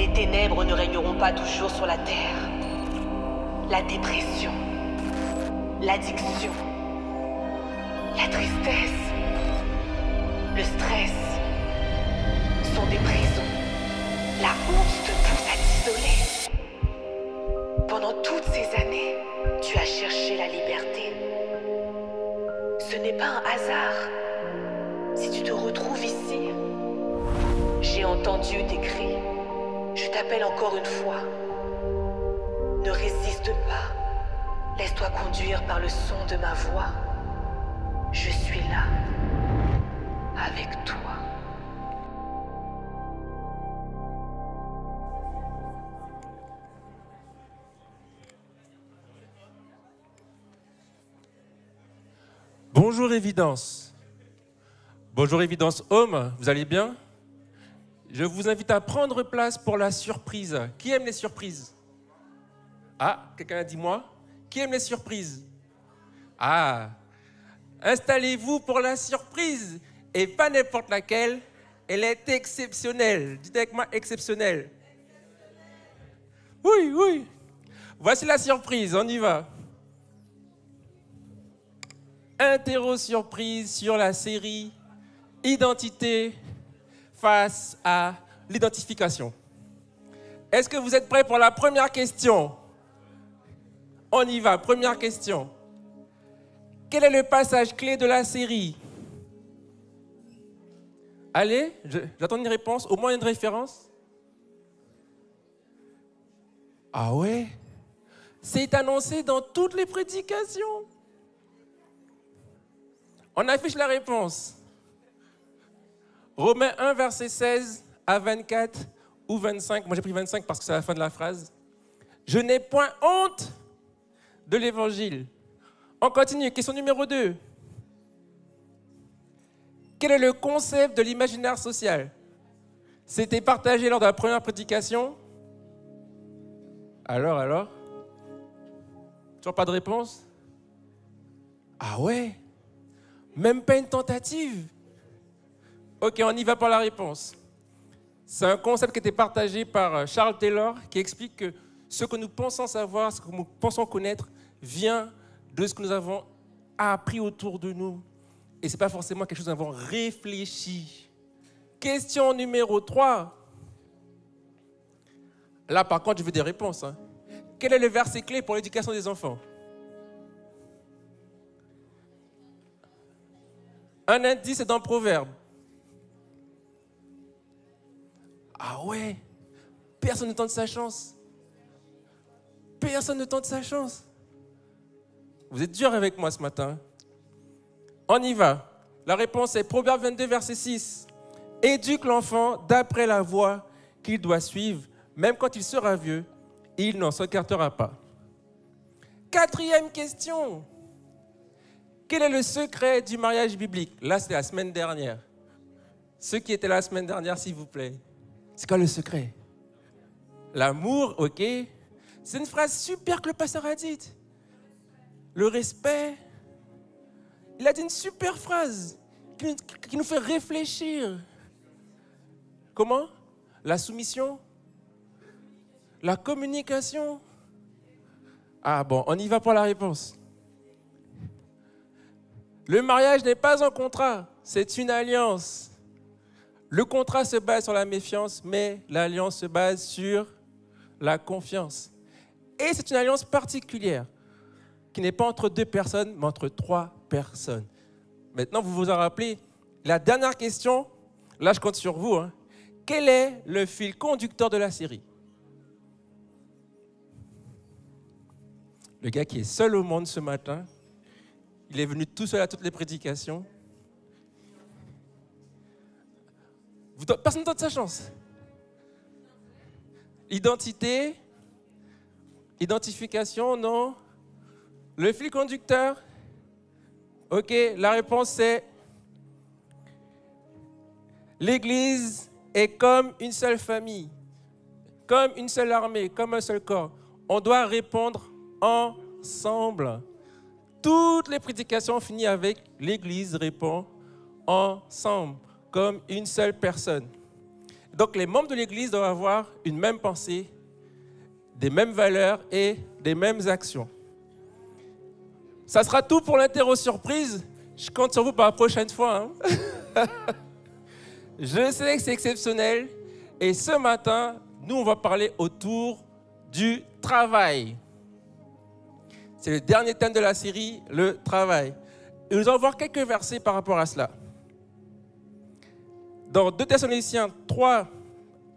Les ténèbres ne régneront pas toujours sur la terre. La dépression, l'addiction, la tristesse, le stress sont des prisons. La honte te pousse à t'isoler. Pendant toutes ces années, tu as cherché la liberté. Ce n'est pas un hasard si tu te retrouves ici. J'ai entendu tes cris. Je t'appelle encore une fois. Ne résiste pas. Laisse-toi conduire par le son de ma voix. Je suis là, avec toi. Bonjour Évidence. Bonjour Évidence Home, vous allez bien? Je vous invite à prendre place pour la surprise. Qui aime les surprises? Ah, quelqu'un a dit moi? Qui aime les surprises? Ah, installez-vous pour la surprise. Et pas n'importe laquelle, elle est exceptionnelle. Dites avec moi, exceptionnelle. Oui, oui. Voici la surprise, on y va. Interro surprise sur la série Identité face à l'identification. Est-ce que vous êtes prêts pour la première question? On y va, première question. Quel est le passage clé de la série? Allez, j'attends une réponse, au moins une référence. Ah ouais? C'est annoncé dans toutes les prédications. On affiche la réponse. Romains 1, verset 16 à 24 ou 25. Moi, j'ai pris 25 parce que c'est la fin de la phrase. Je n'ai point honte de l'évangile. On continue. Question numéro 2. Quel est le concept de l'imaginaire social? C'était partagé lors de la première prédication. Alors? Toujours pas de réponse? Ah ouais? Même pas une tentative? Ok, on y va pour la réponse. C'est un concept qui était partagé par Charles Taylor qui explique que ce que nous pensons savoir, ce que nous pensons connaître, vient de ce que nous avons appris autour de nous. Et ce n'est pas forcément quelque chose que nous avons réfléchi. Question numéro 3. Là, par contre, je veux des réponses. Quel est le verset clé pour l'éducation des enfants? Un indice est dans Proverbe. Ah ouais? Personne ne tente sa chance. Personne ne tente sa chance. Vous êtes dur avec moi ce matin. On y va. La réponse est Proverbe 22, verset 6. Éduque l'enfant d'après la voie qu'il doit suivre, même quand il sera vieux, il n'en s'écartera pas. Quatrième question. Quel est le secret du mariage biblique? Là, c'était la semaine dernière. Ceux qui étaient là la semaine dernière, s'il vous plaît. C'est quoi le secret? L'amour, ok. C'est une phrase super que le pasteur a dite. Le respect. Il a dit une super phrase qui nous fait réfléchir. Comment? La soumission? La communication? Ah bon, on y va pour la réponse. Le mariage n'est pas un contrat, c'est une alliance. Le contrat se base sur la méfiance, mais l'alliance se base sur la confiance. Et c'est une alliance particulière, qui n'est pas entre 2 personnes, mais entre 3 personnes. Maintenant, vous vous en rappelez, la dernière question, là je compte sur vous. Quel est le fil conducteur de la série? Le gars qui est seul au monde ce matin, il est venu tout seul à toutes les prédications. Personne ne donne sa chance. Identité, identification, non. Le fil conducteur, ok, la réponse c'est l'Église est comme une seule famille, comme une seule armée, comme un seul corps. On doit répondre ensemble. Toutes les prédications finissent avec l'Église répond ensemble, comme une seule personne. Donc les membres de l'Église doivent avoir une même pensée, des mêmes valeurs et des mêmes actions. Ça sera tout pour l'interro surprise. Je compte sur vous pour la prochaine fois. Je sais que c'est exceptionnel. Et ce matin, nous, on va parler autour du travail. C'est le dernier thème de la série, le travail. Et nous allons voir quelques versets par rapport à cela. Dans 2 Thessaloniciens 3,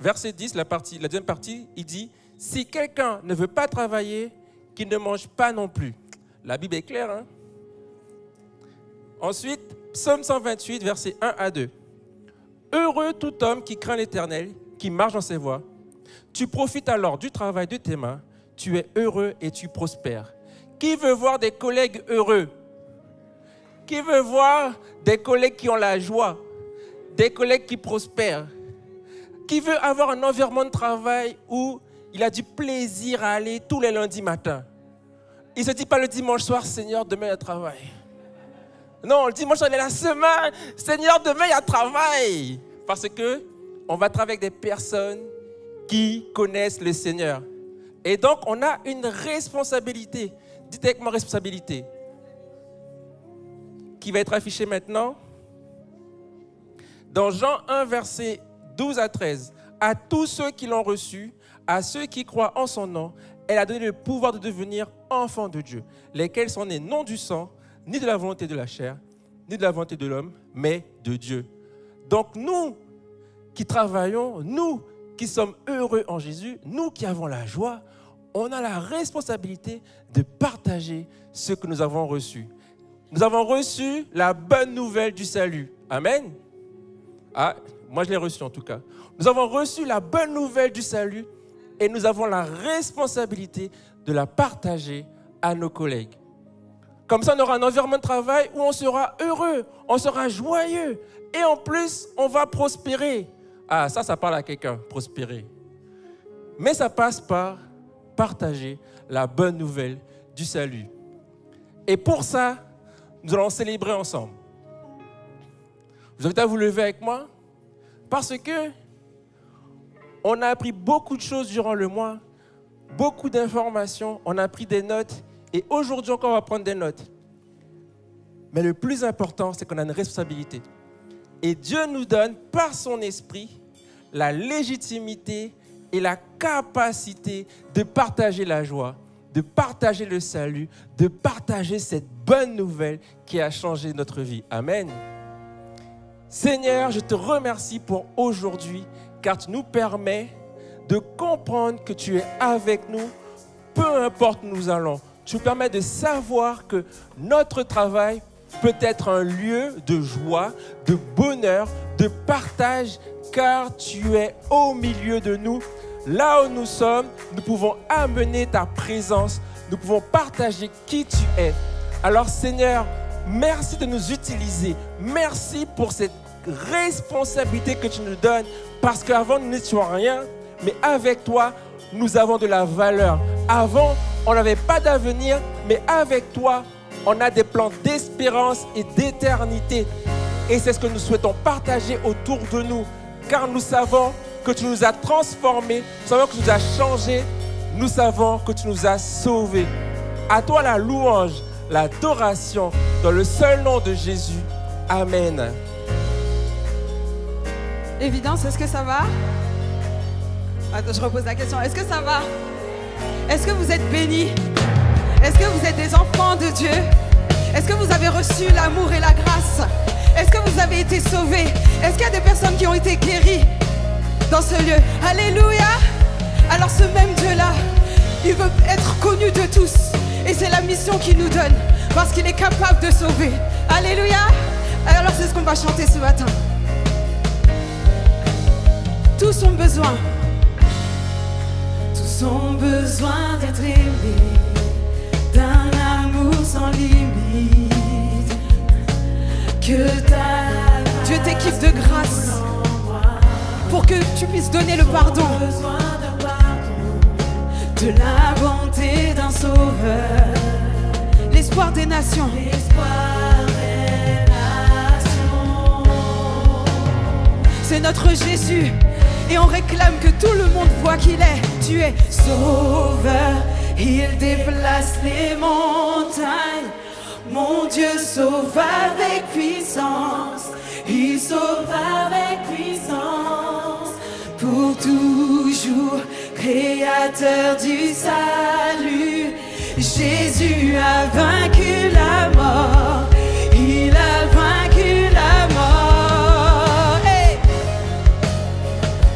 verset 10, la deuxième partie, il dit « Si quelqu'un ne veut pas travailler, qu'il ne mange pas non plus. » La Bible est claire. Hein? Ensuite, Psaume 128, versets 1 à 2. « Heureux tout homme qui craint l'Éternel, qui marche dans ses voies. Tu profites alors du travail de tes mains. Tu es heureux et tu prospères. » Qui veut voir des collègues heureux? Qui veut voir des collègues qui ont la joie? Des collègues qui prospèrent? Qui veut avoir un environnement de travail où il a du plaisir à aller tous les lundis matins? Il ne se dit pas le dimanche soir, Seigneur, demain il y a travail. Non, le dimanche soir, il est la semaine, Seigneur, demain il y a travail. Parce qu'on va travailler avec des personnes qui connaissent le Seigneur. Et donc, on a une responsabilité. Dites avec moi responsabilité. Qui va être affichée maintenant. Dans Jean 1, versets 12 à 13. À tous ceux qui l'ont reçu, à ceux qui croient en son nom, elle a donné le pouvoir de devenir enfants de Dieu, lesquels sont nés non du sang, ni de la volonté de la chair, ni de la volonté de l'homme, mais de Dieu. Donc nous qui travaillons, nous qui sommes heureux en Jésus, nous qui avons la joie, on a la responsabilité de partager ce que nous avons reçu. Nous avons reçu la bonne nouvelle du salut. Amen. Ah, moi je l'ai reçu en tout cas. Nous avons reçu la bonne nouvelle du salut et nous avons la responsabilité de la partager à nos collègues. Comme ça, on aura un environnement de travail où on sera heureux, on sera joyeux et en plus, on va prospérer. Ah, ça parle à quelqu'un, prospérer. Mais ça passe par partager la bonne nouvelle du salut. Et pour ça, nous allons célébrer ensemble. Je vous invite à vous lever avec moi parce que on a appris beaucoup de choses durant le mois, beaucoup d'informations, on a pris des notes et aujourd'hui encore on va prendre des notes. Mais le plus important, c'est qu'on a une responsabilité. Et Dieu nous donne par son esprit la légitimité et la capacité de partager la joie, de partager le salut, de partager cette bonne nouvelle qui a changé notre vie. Amen. Seigneur, je te remercie pour aujourd'hui, car tu nous permets de comprendre que tu es avec nous, peu importe où nous allons. Tu nous permets de savoir que notre travail peut être un lieu de joie, de bonheur, de partage, car tu es au milieu de nous. Là où nous sommes, nous pouvons amener ta présence, nous pouvons partager qui tu es. Alors Seigneur, merci de nous utiliser. Merci pour cette responsabilité que tu nous donnes, parce qu'avant nous n'étions rien, mais avec toi, nous avons de la valeur. Avant, on n'avait pas d'avenir, mais avec toi, on a des plans d'espérance et d'éternité. Et c'est ce que nous souhaitons partager autour de nous, car nous savons que tu nous as transformés, nous savons que tu nous as changés, nous savons que tu nous as sauvés. À toi la louange, l'adoration, dans le seul nom de Jésus. Amen. Évidence, est-ce que ça va? Attends, je repose la question. Est-ce que ça va? Est-ce que vous êtes bénis? Est-ce que vous êtes des enfants de Dieu? Est-ce que vous avez reçu l'amour et la grâce? Est-ce que vous avez été sauvés? Est-ce qu'il y a des personnes qui ont été guéries dans ce lieu? Alléluia! Alors ce même Dieu-là, il veut être connu de tous. Et c'est la mission qu'il nous donne, parce qu'il est capable de sauver. Alléluia! Alors c'est ce qu'on va chanter ce matin. Tous ont besoin d'être aimés, d'un amour sans limite. Que Dieu t'équipe de grâce pour que tu puisses donner le pardon, de la bonté d'un sauveur, l'espoir des nations. C'est notre Jésus Et on réclame que tout le monde voit qu'il est. Tu es sauveur, il déplace les montagnes. Mon Dieu sauve avec puissance, il sauve avec puissance. Pour toujours, créateur du salut, Jésus a vaincu la mort, il a vaincu la mort. Hey!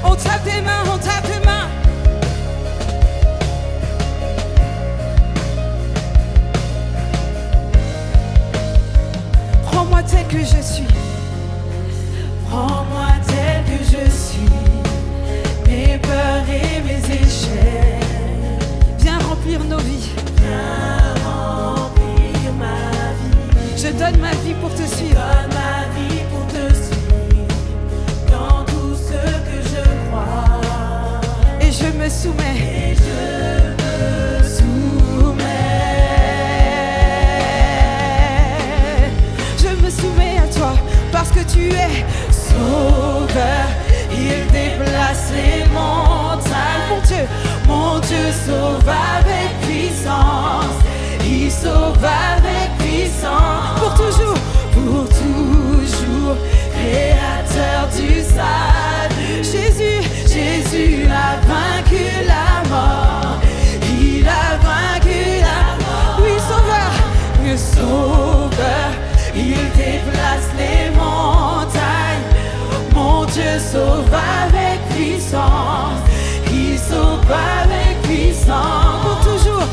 On tape des mains, on tape des mains. Prends-moi tel que je suis, prends-moi tel que je suis, mes peurs et mes échecs. Viens remplir nos vies. Viens remplir ma vie. Je donne ma vie pour te suivre. Donne ma vie pour te suivre. Dans tout ce que je crois. Et je me soumets. Et je me soumets. Je me soumets à toi parce que tu es sauveur. Il déplace les montagnes. Mon Dieu sauve avec puissance. Il sauve avec puissance. Pour toujours, créateur du salut. Jésus a vaincu la mort. Il a vaincu la mort. Oui, sauveur, il déplace les montagnes. Mon Dieu sauve avec puissance. Il sauve avec puissance. Pour toujours,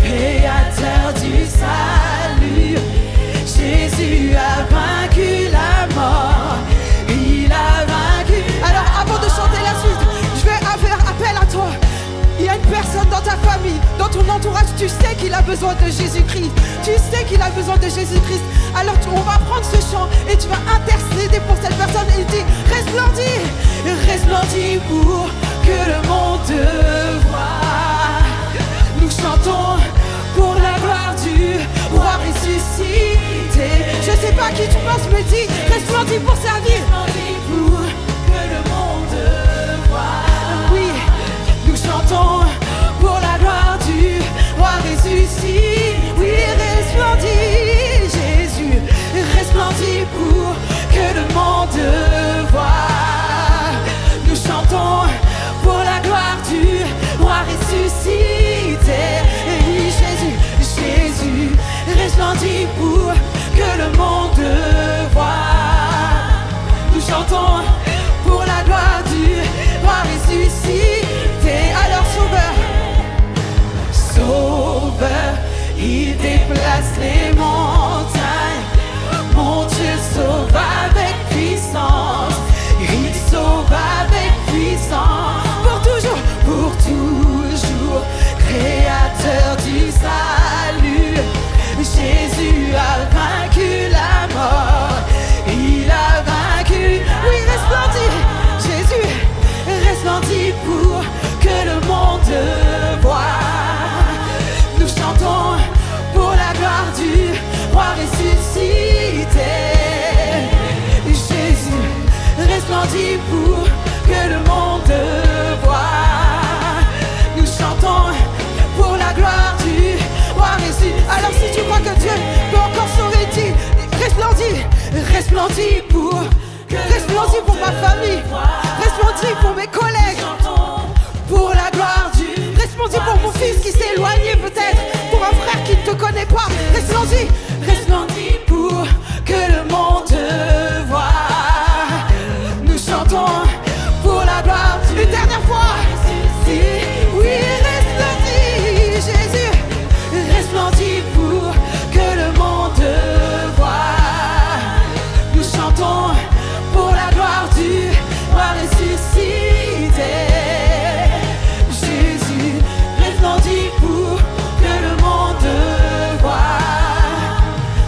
créateur du salut. Jésus a vaincu la mort. Il a vaincu. Alors avant de chanter la suite, je vais faire appel à toi. Il y a une personne dans ta famille, dans ton entourage, tu sais qu'il a besoin de Jésus-Christ. Tu sais qu'il a besoin de Jésus-Christ. Alors on va prendre ce chant et tu vas intercéder pour cette personne et dire resplendis, resplendis pour que le monde te voie. Nous chantons pour la gloire du roi ressuscité. Je sais pas qui tu penses, mais dis resplendis pour servir. Resplendis pour que le monde te voie. Oui, nous chantons pour la gloire du roi ressuscité. Oui, resplendis, Jésus, resplendis pour que le monde te voie. Nous chantons pour la gloire du roi ressuscité. Et Jésus, resplendis pour que le monde te voie. Nous chantons pour la gloire du roi ressuscité. Alors sauveur, il déplace les montagnes. Mon Dieu sauve avec puissance. Il sauve avec puissance. Pour toujours, créateur du salut. Jésus a vaincu la mort. Il a vaincu. Oui, resplendis, Jésus, resplendis pour que le monde te voie. Nous chantons pour la gloire du roi ressuscité. Jésus, resplendis pour que le monde te voie. Nous chantons pour la gloire du roi ressuscité. Alors si tu crois que Dieu peut encore sauver, dis resplendis, resplendis pour ma famille, resplendis pour mes collègues, pour la gloire du, resplendis pour mon fils qui s'est éloigné peut-être, pour un frère qui ne te connaît pas, resplendis, resplendis pour que le monde te voie. Nous chantons pour la gloire du, une dernière fois, oui, resplendis, Jésus, resplendis pour que le monde te voie. Nous chantons pour la gloire du roi ressuscité. Jésus, resplendis pour que le monde te voie.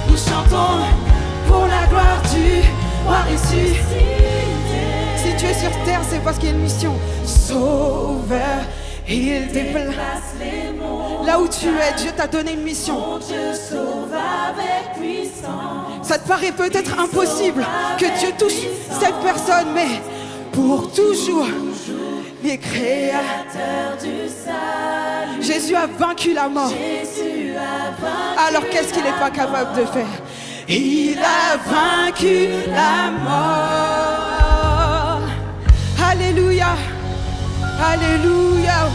Nous chantons pour la gloire du roi ressuscité. Si tu es sur terre, c'est parce qu'il y a une mission. Sauveur, il déplace les monts. Là où tu es, Dieu t'a donné une mission. Mon Dieu sauve avec puissance. Ça te paraît peut-être impossible que Dieu touche cette personne, mais pour toujours. Les créateurs du salut. Jésus a vaincu la mort. Alors qu'est-ce qu'il n'est pas capable de faire? Il a vaincu la mort. Alléluia. Alléluia.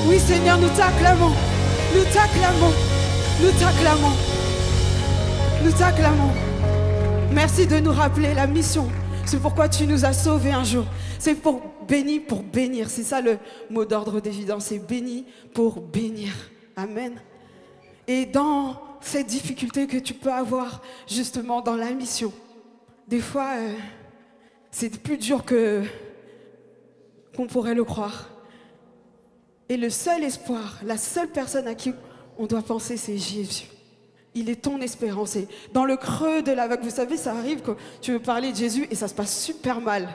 Oui Seigneur, nous t'acclamons. Nous t'acclamons. Nous t'acclamons. Nous t'acclamons. Merci de nous rappeler la mission. C'est pourquoi tu nous as sauvés un jour. C'est pour bénir. C'est ça le mot d'ordre d'évidence. C'est béni pour bénir. Amen. Et dans cette difficulté que tu peux avoir justement dans la mission, des fois, c'est plus dur qu'on pourrait le croire. Et le seul espoir, la seule personne à qui on doit penser, c'est Jésus. Il est ton espérance. Et dans le creux de la vague, vous savez, ça arrive quand tu veux parler de Jésus et ça se passe super mal.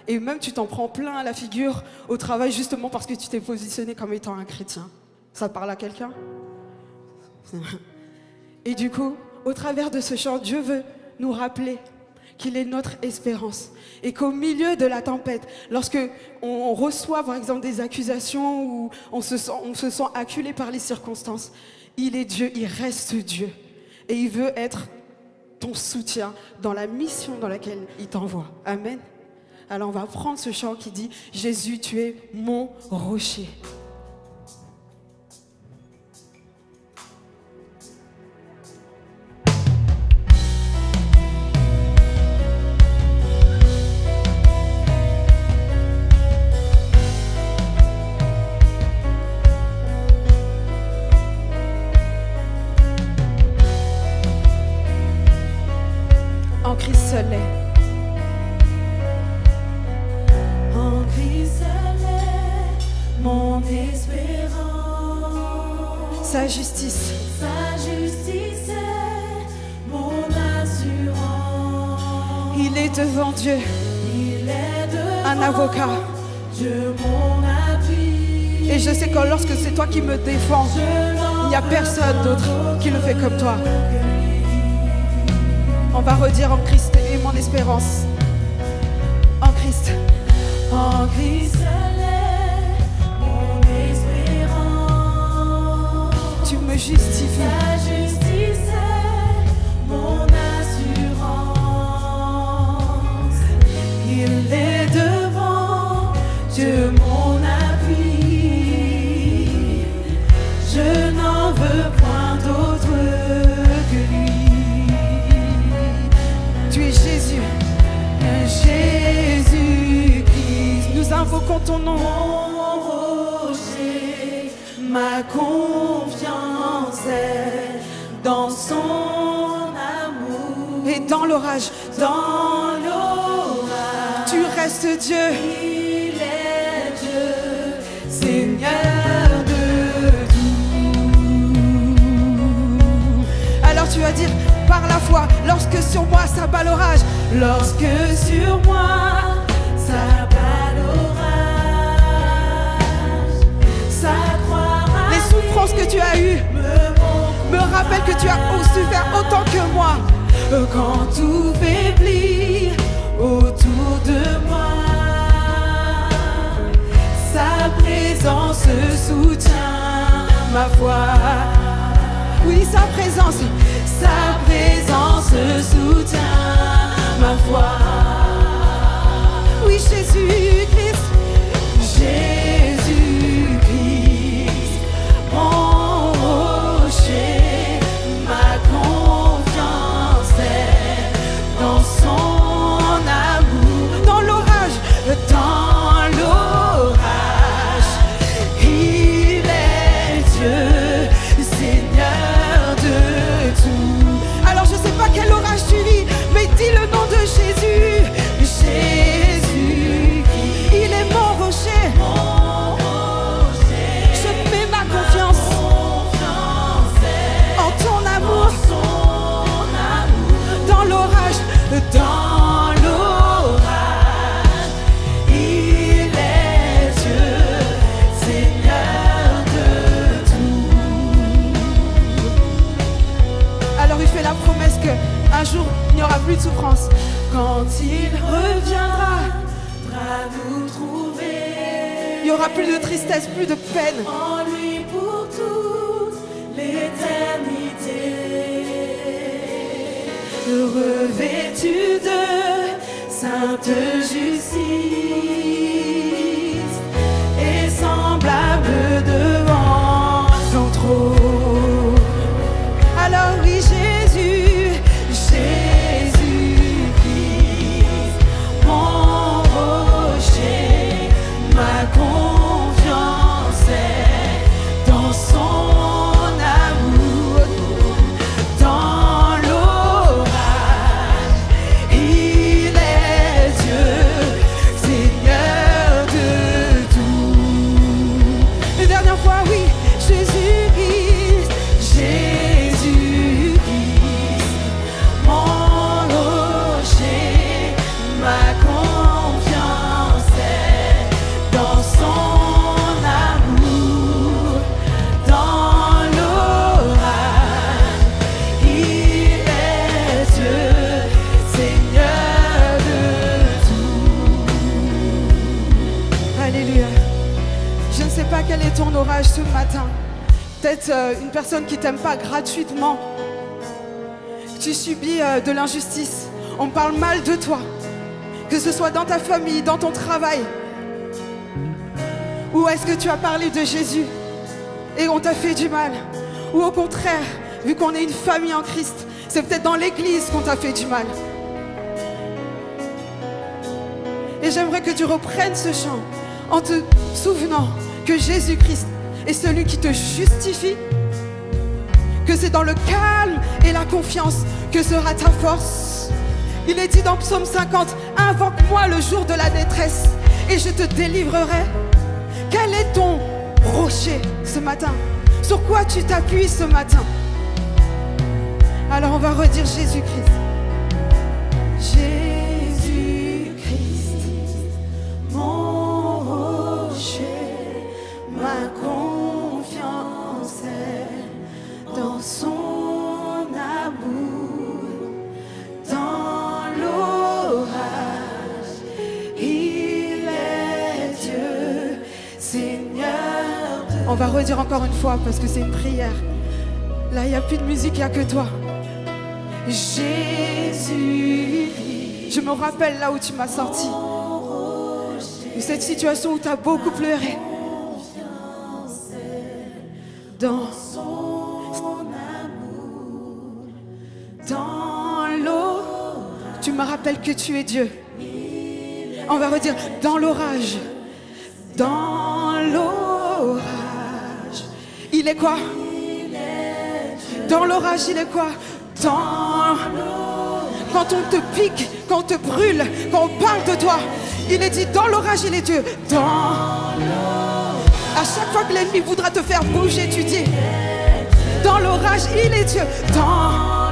Et même tu t'en prends plein la figure au travail justement parce que tu t'es positionné comme étant un chrétien. Ça parle à quelqu'un? Et du coup, au travers de ce chant, Dieu veut nous rappeler qu'il est notre espérance. Et qu'au milieu de la tempête, lorsque on reçoit par exemple des accusations ou on se sent acculé par les circonstances, il est Dieu, il reste Dieu. Et il veut être ton soutien dans la mission dans laquelle il t'envoie. Amen. Alors on va prendre ce chant qui dit « Jésus, tu es mon rocher ». En Christ seul est. En Christ seul est mon espérance. Sa justice est mon assurance. Il est devant Dieu. Un avocat. Dieu mon appui. Et je sais que lorsque c'est toi qui me défends, il n'y a personne d'autre qui le fait comme toi. On va redire en Christ est mon espérance. En Christ. En Christ est mon espérance. Tu me justifies. Ta justice est mon assurance. Il est devant Dieu mon appui. Je n'en veux point d'autre que lui. Tu es Jésus, Jésus-Christ. Nous invoquons ton nom. Mon rocher, ma confiance est dans son amour. Et dans l'orage, tu restes Dieu. Il est Dieu, Seigneur de tout. Alors tu vas dire par la foi, lorsque sur moi s'abat l'orage, lorsque sur moi s'abat l'orage, s'accroira. Les souffrances que tu as eues me rappellent que tu as souffert autant que moi. Quand tout faiblit autour de moi, sa présence soutient ma foi. Oui, sa présence soutient ma foi. Oui, Jésus-Christ, Jésus-Christ, mon rocher, ma confiance est dans son amour. Dans l'orage, il est Dieu, Seigneur de tout. Alors je sais pas quel orage tu vis, mais dis le nom de Jésus. Jésus, il est mon rocher. Je mets ma confiance en ton amour. Dans l'orage, il est Dieu, Seigneur de tout. Alors il fait la promesse qu'un jour il n'y aura plus de souffrance. Quand il reviendra, n'y aura plus de tristesse, plus de peine. En lui pour toute l'éternité, revêtu de sainte justice et semblable devant son trône. Alors oui, Jésus, Jésus-Christ, mon rocher, ma confiance est dans son amour. Dans l'orage, il est Dieu, Seigneur de tout. une dernière fois, oui, Jésus-Christ, Jésus-Christ, mon rocher, ma confiance est dans son amour. Dans l'orage, il est Dieu, Seigneur de tout. alléluia. Je ne sais pas quel est ton orage ce matin. Peut-être une personne qui t'aime pas gratuitement. Tu subis de l'injustice. On parle mal de toi. Que ce soit dans ta famille, dans ton travail. Ou est-ce que tu as parlé de Jésus et on t'a fait du mal? Ou au contraire, vu qu'on est une famille en Christ, c'est peut-être dans l'église qu'on t'a fait du mal. Et j'aimerais que tu reprennes ce chant en te souvenant que Jésus-Christ est celui qui te justifie, que c'est dans le calme et la confiance que sera ta force. Il est dit dans Psaume 50, invoque-moi le jour de la détresse et je te délivrerai. Quel est ton rocher ce matin? Sur quoi tu t'appuies ce matin? Alors on va redire Jésus-Christ. Jésus-Christ, mon rocher, ma confiance est dans son amour. Dans l'orage, il est Dieu, Seigneur de... On va redire encore une fois parce que c'est une prière. Là, il n'y a plus de musique, il n'y a que toi. Jésus, Je me rappelle là où tu m'as sorti. De cette situation où tu as beaucoup pleuré. Dans dans l'eau, tu me rappelles que tu es Dieu. On va redire dans l'orage. Dans l'orage. Il est quoi? Dans l'orage, il est quoi? Dans... Quand on te pique, quand on te brûle, quand on parle de toi, il est dit dans l'orage, il est Dieu. Dans... À chaque fois que l'ennemi voudra te faire bouger, tu dis dans l'orage, il est Dieu. Dans...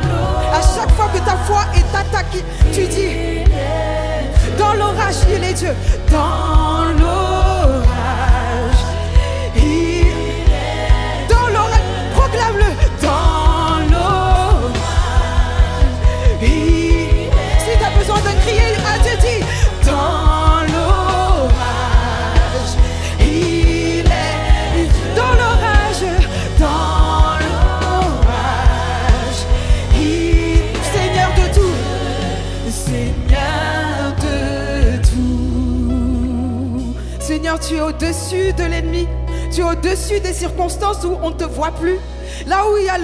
À chaque fois que ta foi est attaquée, tu dis dans l'orage, il est Dieu. Dans l'orage, il est... Dans l'orage, proclame-le. Dans l'orage, il est... Si tu as besoin de crier à Dieu, dis dans l'orage, il est... Dans l'orage, dans l'orage, il est Seigneur de tout. Seigneur de tout. Seigneur, tu es au-dessus de l'ennemi. Tu es au-dessus des circonstances où on ne te voit plus. Là où il y a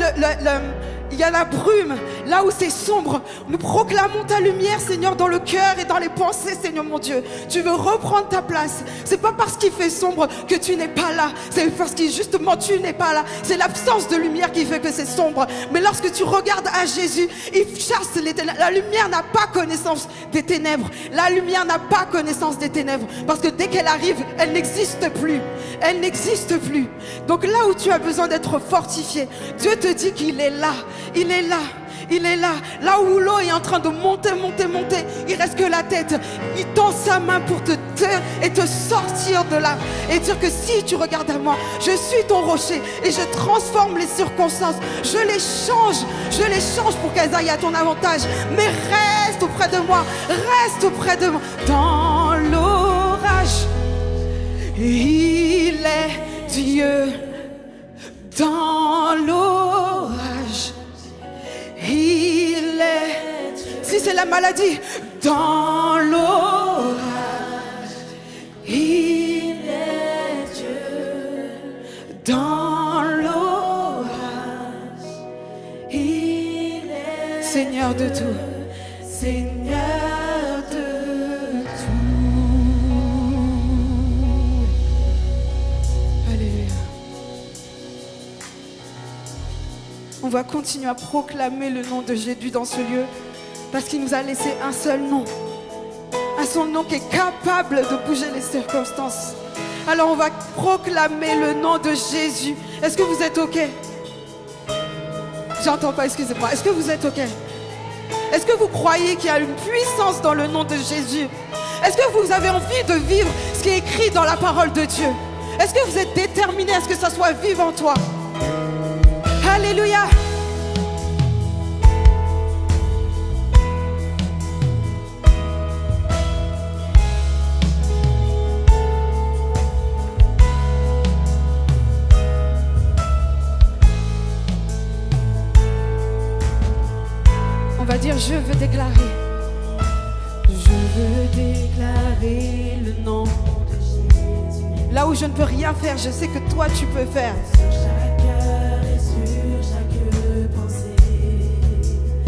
il y a la brume, là où c'est sombre, nous proclamons ta lumière, Seigneur, dans le cœur et dans les pensées, Seigneur mon Dieu. Tu veux reprendre ta place. C'est pas parce qu'il fait sombre que tu n'es pas là. C'est parce que justement tu n'es pas là. C'est l'absence de lumière qui fait que c'est sombre. Mais lorsque tu regardes à Jésus, il chasse les ténèbres. La lumière n'a pas connaissance des ténèbres. La lumière n'a pas connaissance des ténèbres. Parce que dès qu'elle arrive, elle n'existe plus. Elle n'existe plus. Donc là où tu as besoin d'être fortifié, Dieu te dit qu'il est là. Il est là. Il est là. Là où l'eau est en train de monter, monter, monter, il reste que la tête. Il tend sa main pour te taire et te sortir de là. Et dire que si tu regardes à moi, je suis ton rocher et je transforme les circonstances. Je les change pour qu'elles aillent à ton avantage. Mais reste auprès de moi. Reste auprès de moi. Dans l'orage, il Dieu dans l'orage. Il est. Si c'est la maladie, dans l'orage. Il est Dieu dans l'orage. Il est Seigneur de tout. Seigneur de tout. Alléluia. On va continuer à proclamer le nom de Jésus dans ce lieu parce qu'il nous a laissé un seul nom. Un seul nom qui est capable de bouger les circonstances. Alors on va proclamer le nom de Jésus. Est-ce que vous êtes OK? J'entends pas, excusez-moi. Est-ce que vous êtes OK? Est-ce que vous croyez qu'il y a une puissance dans le nom de Jésus? Est-ce que vous avez envie de vivre ce qui est écrit dans la parole de Dieu? Est-ce que vous êtes déterminé à ce que ça soit vivant en toi? Alléluia! On va dire, je veux déclarer. Je veux déclarer le nom de Jésus. Là où je ne peux rien faire, je sais que toi tu peux faire. Sur chaque cœur et sur chaque pensée.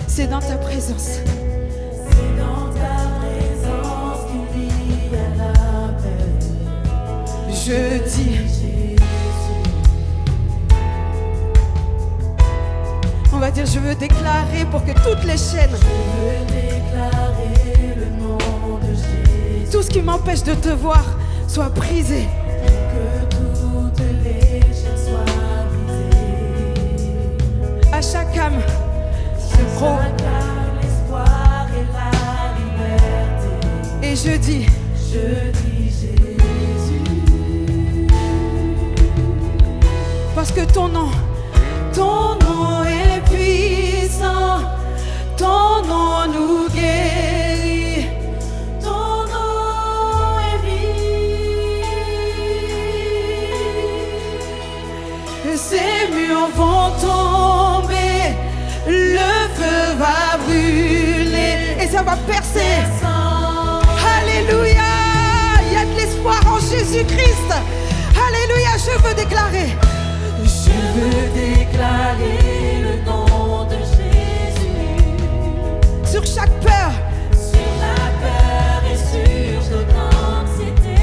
C'est dans ta présence. C'est dans ta présence qu'il y a la paix. Je dis Jésus. On va dire, je veux déclarer pour que toutes les chaînes. Je veux déclarer le nom de Jésus. Tout ce qui m'empêche de te voir soit brisé. Que toutes les chaînes soient brisées. À chaque âme, ce gros. L'espoir et la liberté. Et je dis Jésus. Parce que ton nom est puissant, ton nom nous guérit, ton nom est vie. Ces murs vont tomber, le feu va brûler et ça va percer. Alléluia, il y a de l'espoir en Jésus-Christ. Alléluia, je veux déclarer. Je veux déclarer le nom de Jésus. Sur chaque peur. Sur la peur et sur notre anxiété.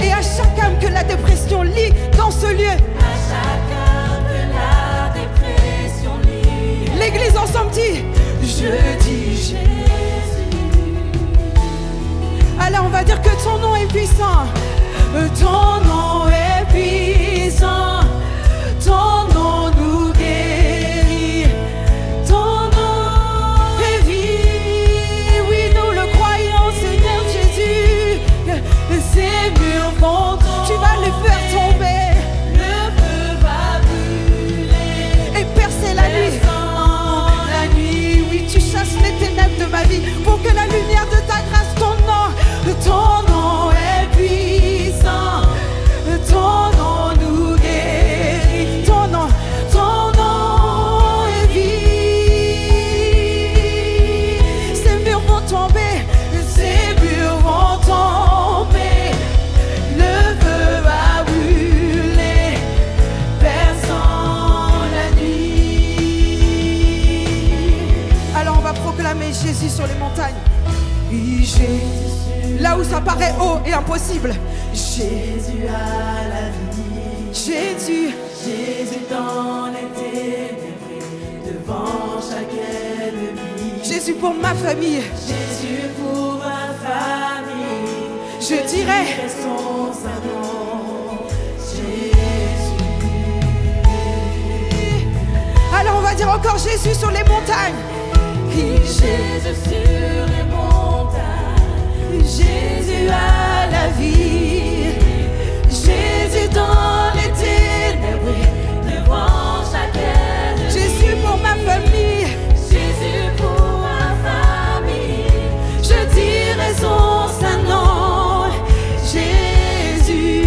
Et à chaque âme que la dépression lie dans ce lieu. À chaque âme que la dépression lie. L'église ensemble dit, je dis Jésus. Alors on va dire que ton nom est puissant. Ton nom est puissant. Ton nom nous guérit, ton nom est vie. Oui, nous le croyons, Seigneur Jésus. Ces murs vont tomber, tu vas les faire tomber. Le feu va brûler et percer la nuit. La nuit, oui, tu chasses les ténèbres de ma vie pour que la lumière de ta grâce, ton nom est puissant. Ton nom nous guérit. Ton nom est vie. Ces murs vont tomber. Ces murs vont tomber. Le feu va brûler, perçant la nuit. Alors on va proclamer Jésus sur les montagnes. Oui, Jésus. Là où ça paraît haut et impossible. Jésus à la vie. Jésus. Jésus dans les ténèbres, devant chaque ennemi. Jésus pour ma famille. Jésus pour ma famille. Je dirais son saint nom. Jésus. Alors on va dire encore Jésus sur les montagnes. Jésus sur les montagnes. Jésus à la vie. Jésus dans les ténèbres, devant chaque ennemi. Jésus pour ma famille. Jésus pour ma famille. Je dirai son saint nom. Jésus.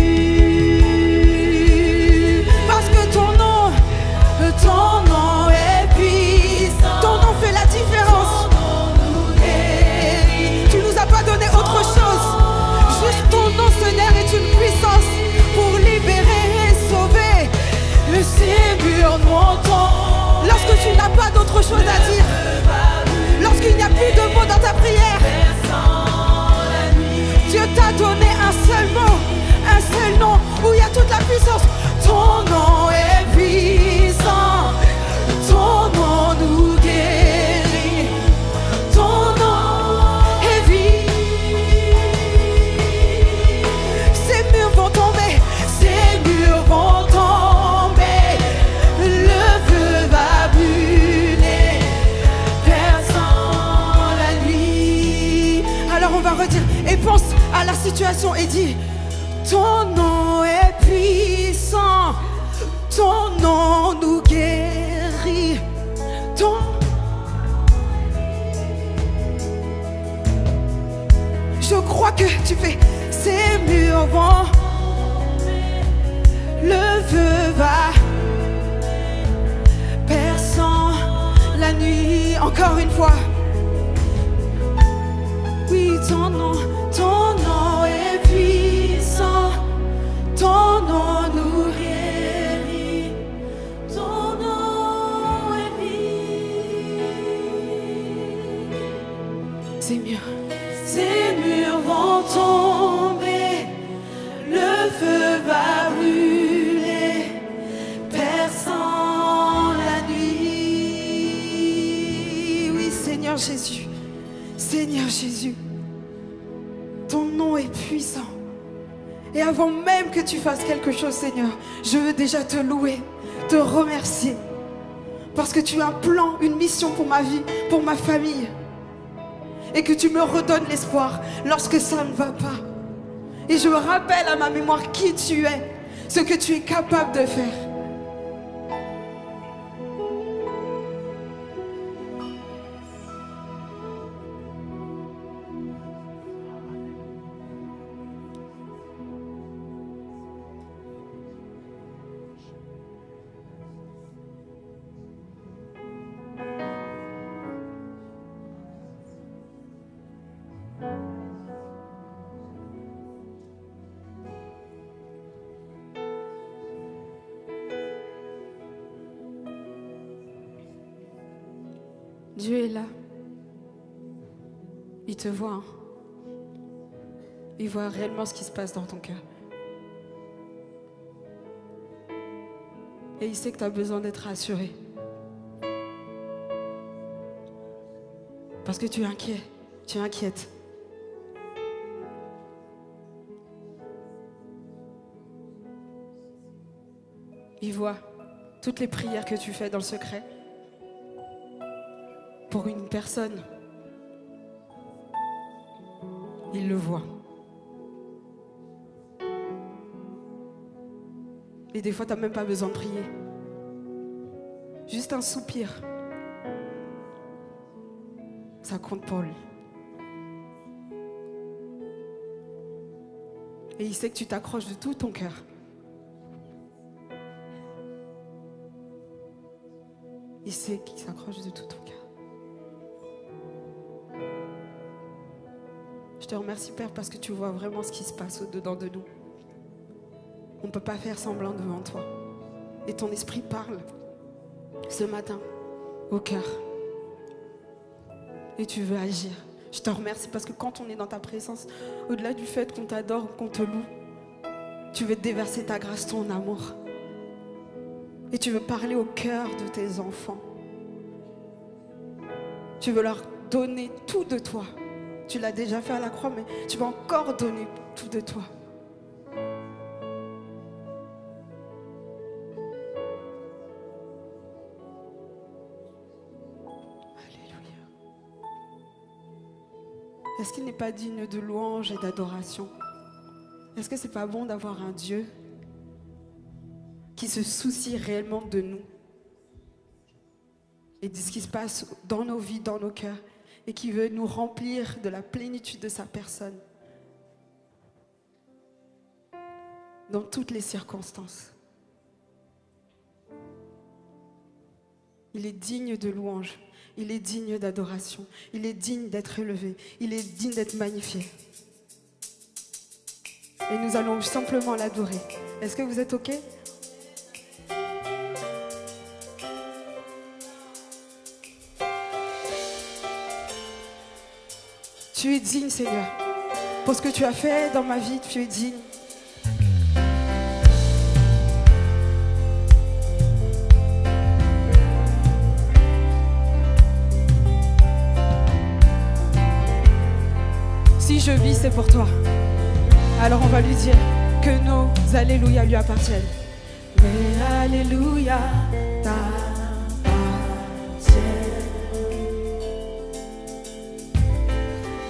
prière. Dieu t'a donné un seul mot, un seul nom où il y a toute la puissance. Ton nom est puissant, ton nom nous guérit, ton nom est vie. Ces murs vont tomber, ces murs vont tomber, le feu va brûler, perçant la nuit. Alors on va redire et pense à la situation et dis: ton nom est puissant, ton nom nous guérit, ton... Je crois que tu fais. Ces murs vont, le feu va, perçant la nuit. Encore une fois. Oui, ton nom est puissant, ton nom nous guérit, ton nom est vie. Ces murs vont tomber, le feu va brûler, perçant la nuit. Oui, Seigneur Jésus, Seigneur Jésus, ton nom est puissant. Et avant même que tu fasses quelque chose, Seigneur, je veux déjà te louer, te remercier. Parce que tu as un plan, une mission pour ma vie, pour ma famille. Et que tu me redonnes l'espoir lorsque ça ne va pas. Et je me rappelle à ma mémoire qui tu es, ce que tu es capable de faire. Dieu est là. Il te voit. Hein. Il voit réellement ce qui se passe dans ton cœur. Et il sait que tu as besoin d'être rassuré. Parce que tu es inquiet. Tu es inquiète. Il voit toutes les prières que tu fais dans le secret. Pour une personne, il le voit. Et des fois, tu n'as même pas besoin de prier. Juste un soupir. Ça compte pour lui. Et il sait que tu t'accroches de tout ton cœur. Il sait qu'il s'accroche de tout ton cœur. Je te remercie, Père, parce que tu vois vraiment ce qui se passe au-dedans de nous. On ne peut pas faire semblant devant toi. Et ton esprit parle ce matin au cœur. Et tu veux agir. Je te remercie parce que quand on est dans ta présence, au-delà du fait qu'on t'adore, qu'on te loue, tu veux déverser ta grâce, ton amour. Et tu veux parler au cœur de tes enfants. Tu veux leur donner tout de toi. Tu l'as déjà fait à la croix, mais tu vas encore donner tout de toi. Alléluia. Est-ce qu'il n'est pas digne de louange et d'adoration? Est-ce que c'est pas bon d'avoir un Dieu qui se soucie réellement de nous et de ce qui se passe dans nos vies, dans nos cœurs, et qui veut nous remplir de la plénitude de sa personne dans toutes les circonstances. Il est digne de louange, il est digne d'adoration, il est digne d'être élevé, il est digne d'être magnifié. Et nous allons simplement l'adorer. Est-ce que vous êtes OK ? Tu es digne, Seigneur. Pour ce que tu as fait dans ma vie, tu es digne. Si je vis, c'est pour toi. Alors on va lui dire que nos alléluia lui appartiennent. Mais alléluia t'appartiennent.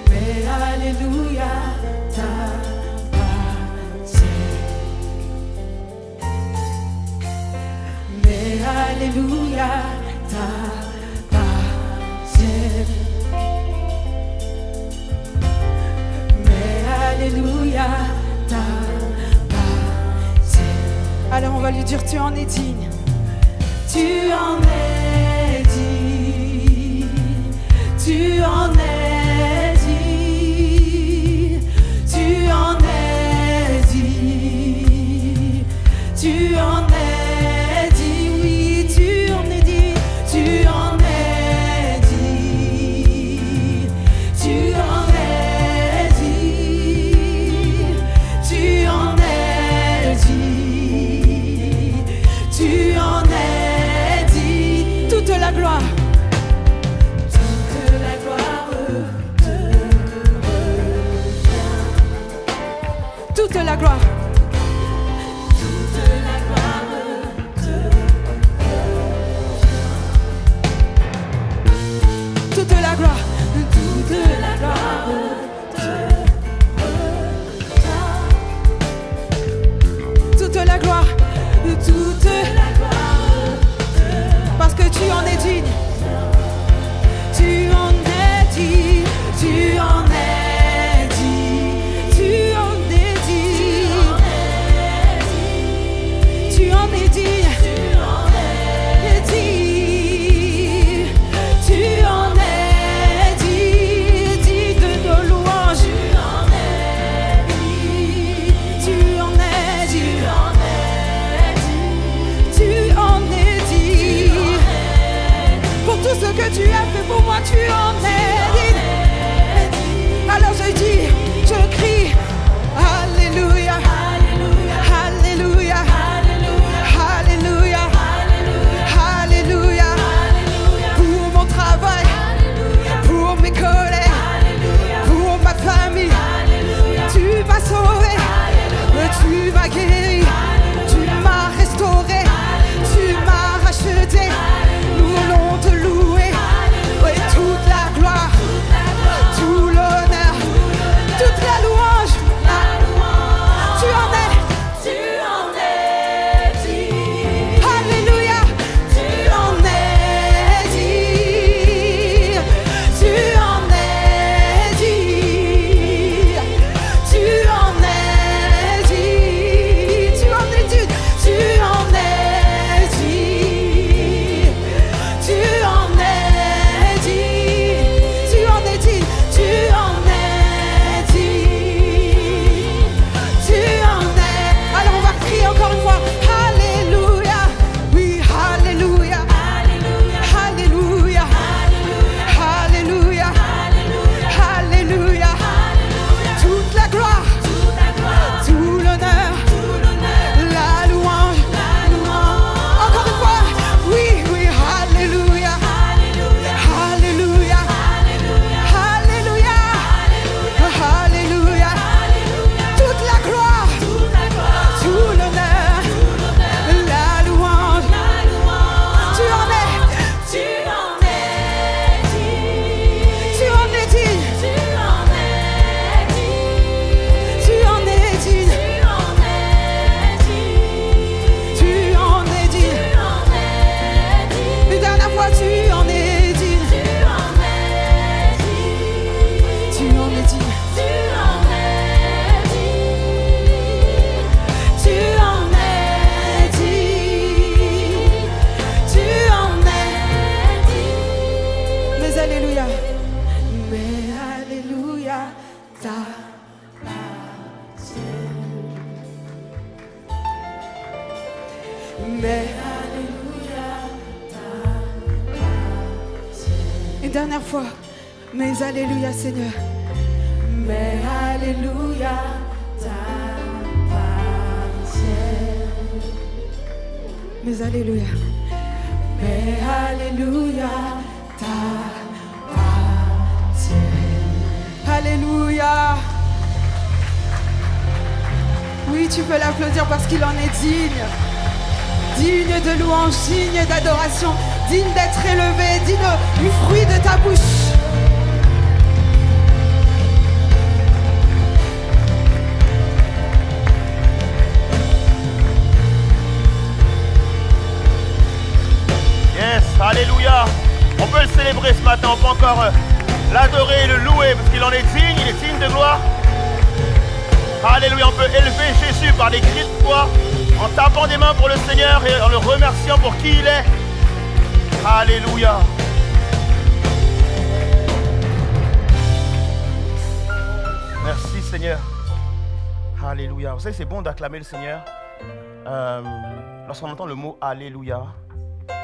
Mais alléluia t'appartiennent. Mais alléluia t'appartiennent. Alléluia, t'appartiens. Alors on va lui dire, tu en es digne. Tu en es digne. Tu en es digne. Tu en es digne. Tu en es digne. Oui, tu en es digne. Tu en es digne. Tu en la gloire. Toute la gloire te revient. Toute la gloire. Toute la gloire te revient. Toute la gloire. Toute la gloire te revient. Toute la gloire. Toute la gloire. Parce que tu en es digne. Tu en es digne. Tu en es digne. Tu en es digne. Tu en es digne. Tu en es digne. Digne de nos louanges. Tu en es digne. Tu en es digne. Pour tout ce que tu as fait pour moi, tu en es digne. Alors je dis, je crie, Alléluia, Alléluia, Alléluia, Alléluia, pour mon travail, pour mes collègues, pour ma famille. Tu m'as sauvé, tu m'as guéri, tu m'as restauré, tu m'as racheté. Nous voulons te louer, oui, toute la gloire, tout l'honneur, toute la louange. Tu en es digne. Alléluia, tu en es digne. Tu en es digne. Tu en es digne. Tu en es digne. Tu en es digne. Tu en es digne. Tu en es digne. Tu en es digne. Tu en es. Alors on va crier encore une fois. Alléluia. Oui, Alléluia. Alléluia. Alléluia. Alléluia. Toute la gloire. Tout l'honneur. La louange. Encore une fois. Oui, oui, Alléluia. Alléluia. Alléluia. Alléluia. Toute la gloire. Tout l'honneur. La louange. Tu en es. Tu en es digne. Tu en es digne. Tu en es digne. Tu en es digne. Une dernière fois, tu en es digne. Tu en es digne. Tu en es digne. Tu en es digne. Mais alléluia. Mais alléluia. Mais alléluia. Une dernière fois. Mais alléluia, Seigneur. Mais alléluia t'appartient. Mais alléluia. Mais alléluia t'appartient. Alléluia. Oui, tu peux l'applaudir parce qu'il en est digne. Digne de louange, digne d'adoration, digne d'être élevé, digne du fruit de ta bouche. Yes, alléluia. On peut le célébrer ce matin, on peut encore l'adorer et le louer parce qu'il en est digne, il est digne de gloire. Alléluia, on peut élever Jésus par des cris de foi, en tapant des mains pour le Seigneur et en le remerciant pour qui il est. Alléluia. Merci Seigneur. Alléluia. Vous savez, c'est bon d'acclamer le Seigneur. Lorsqu'on entend le mot Alléluia,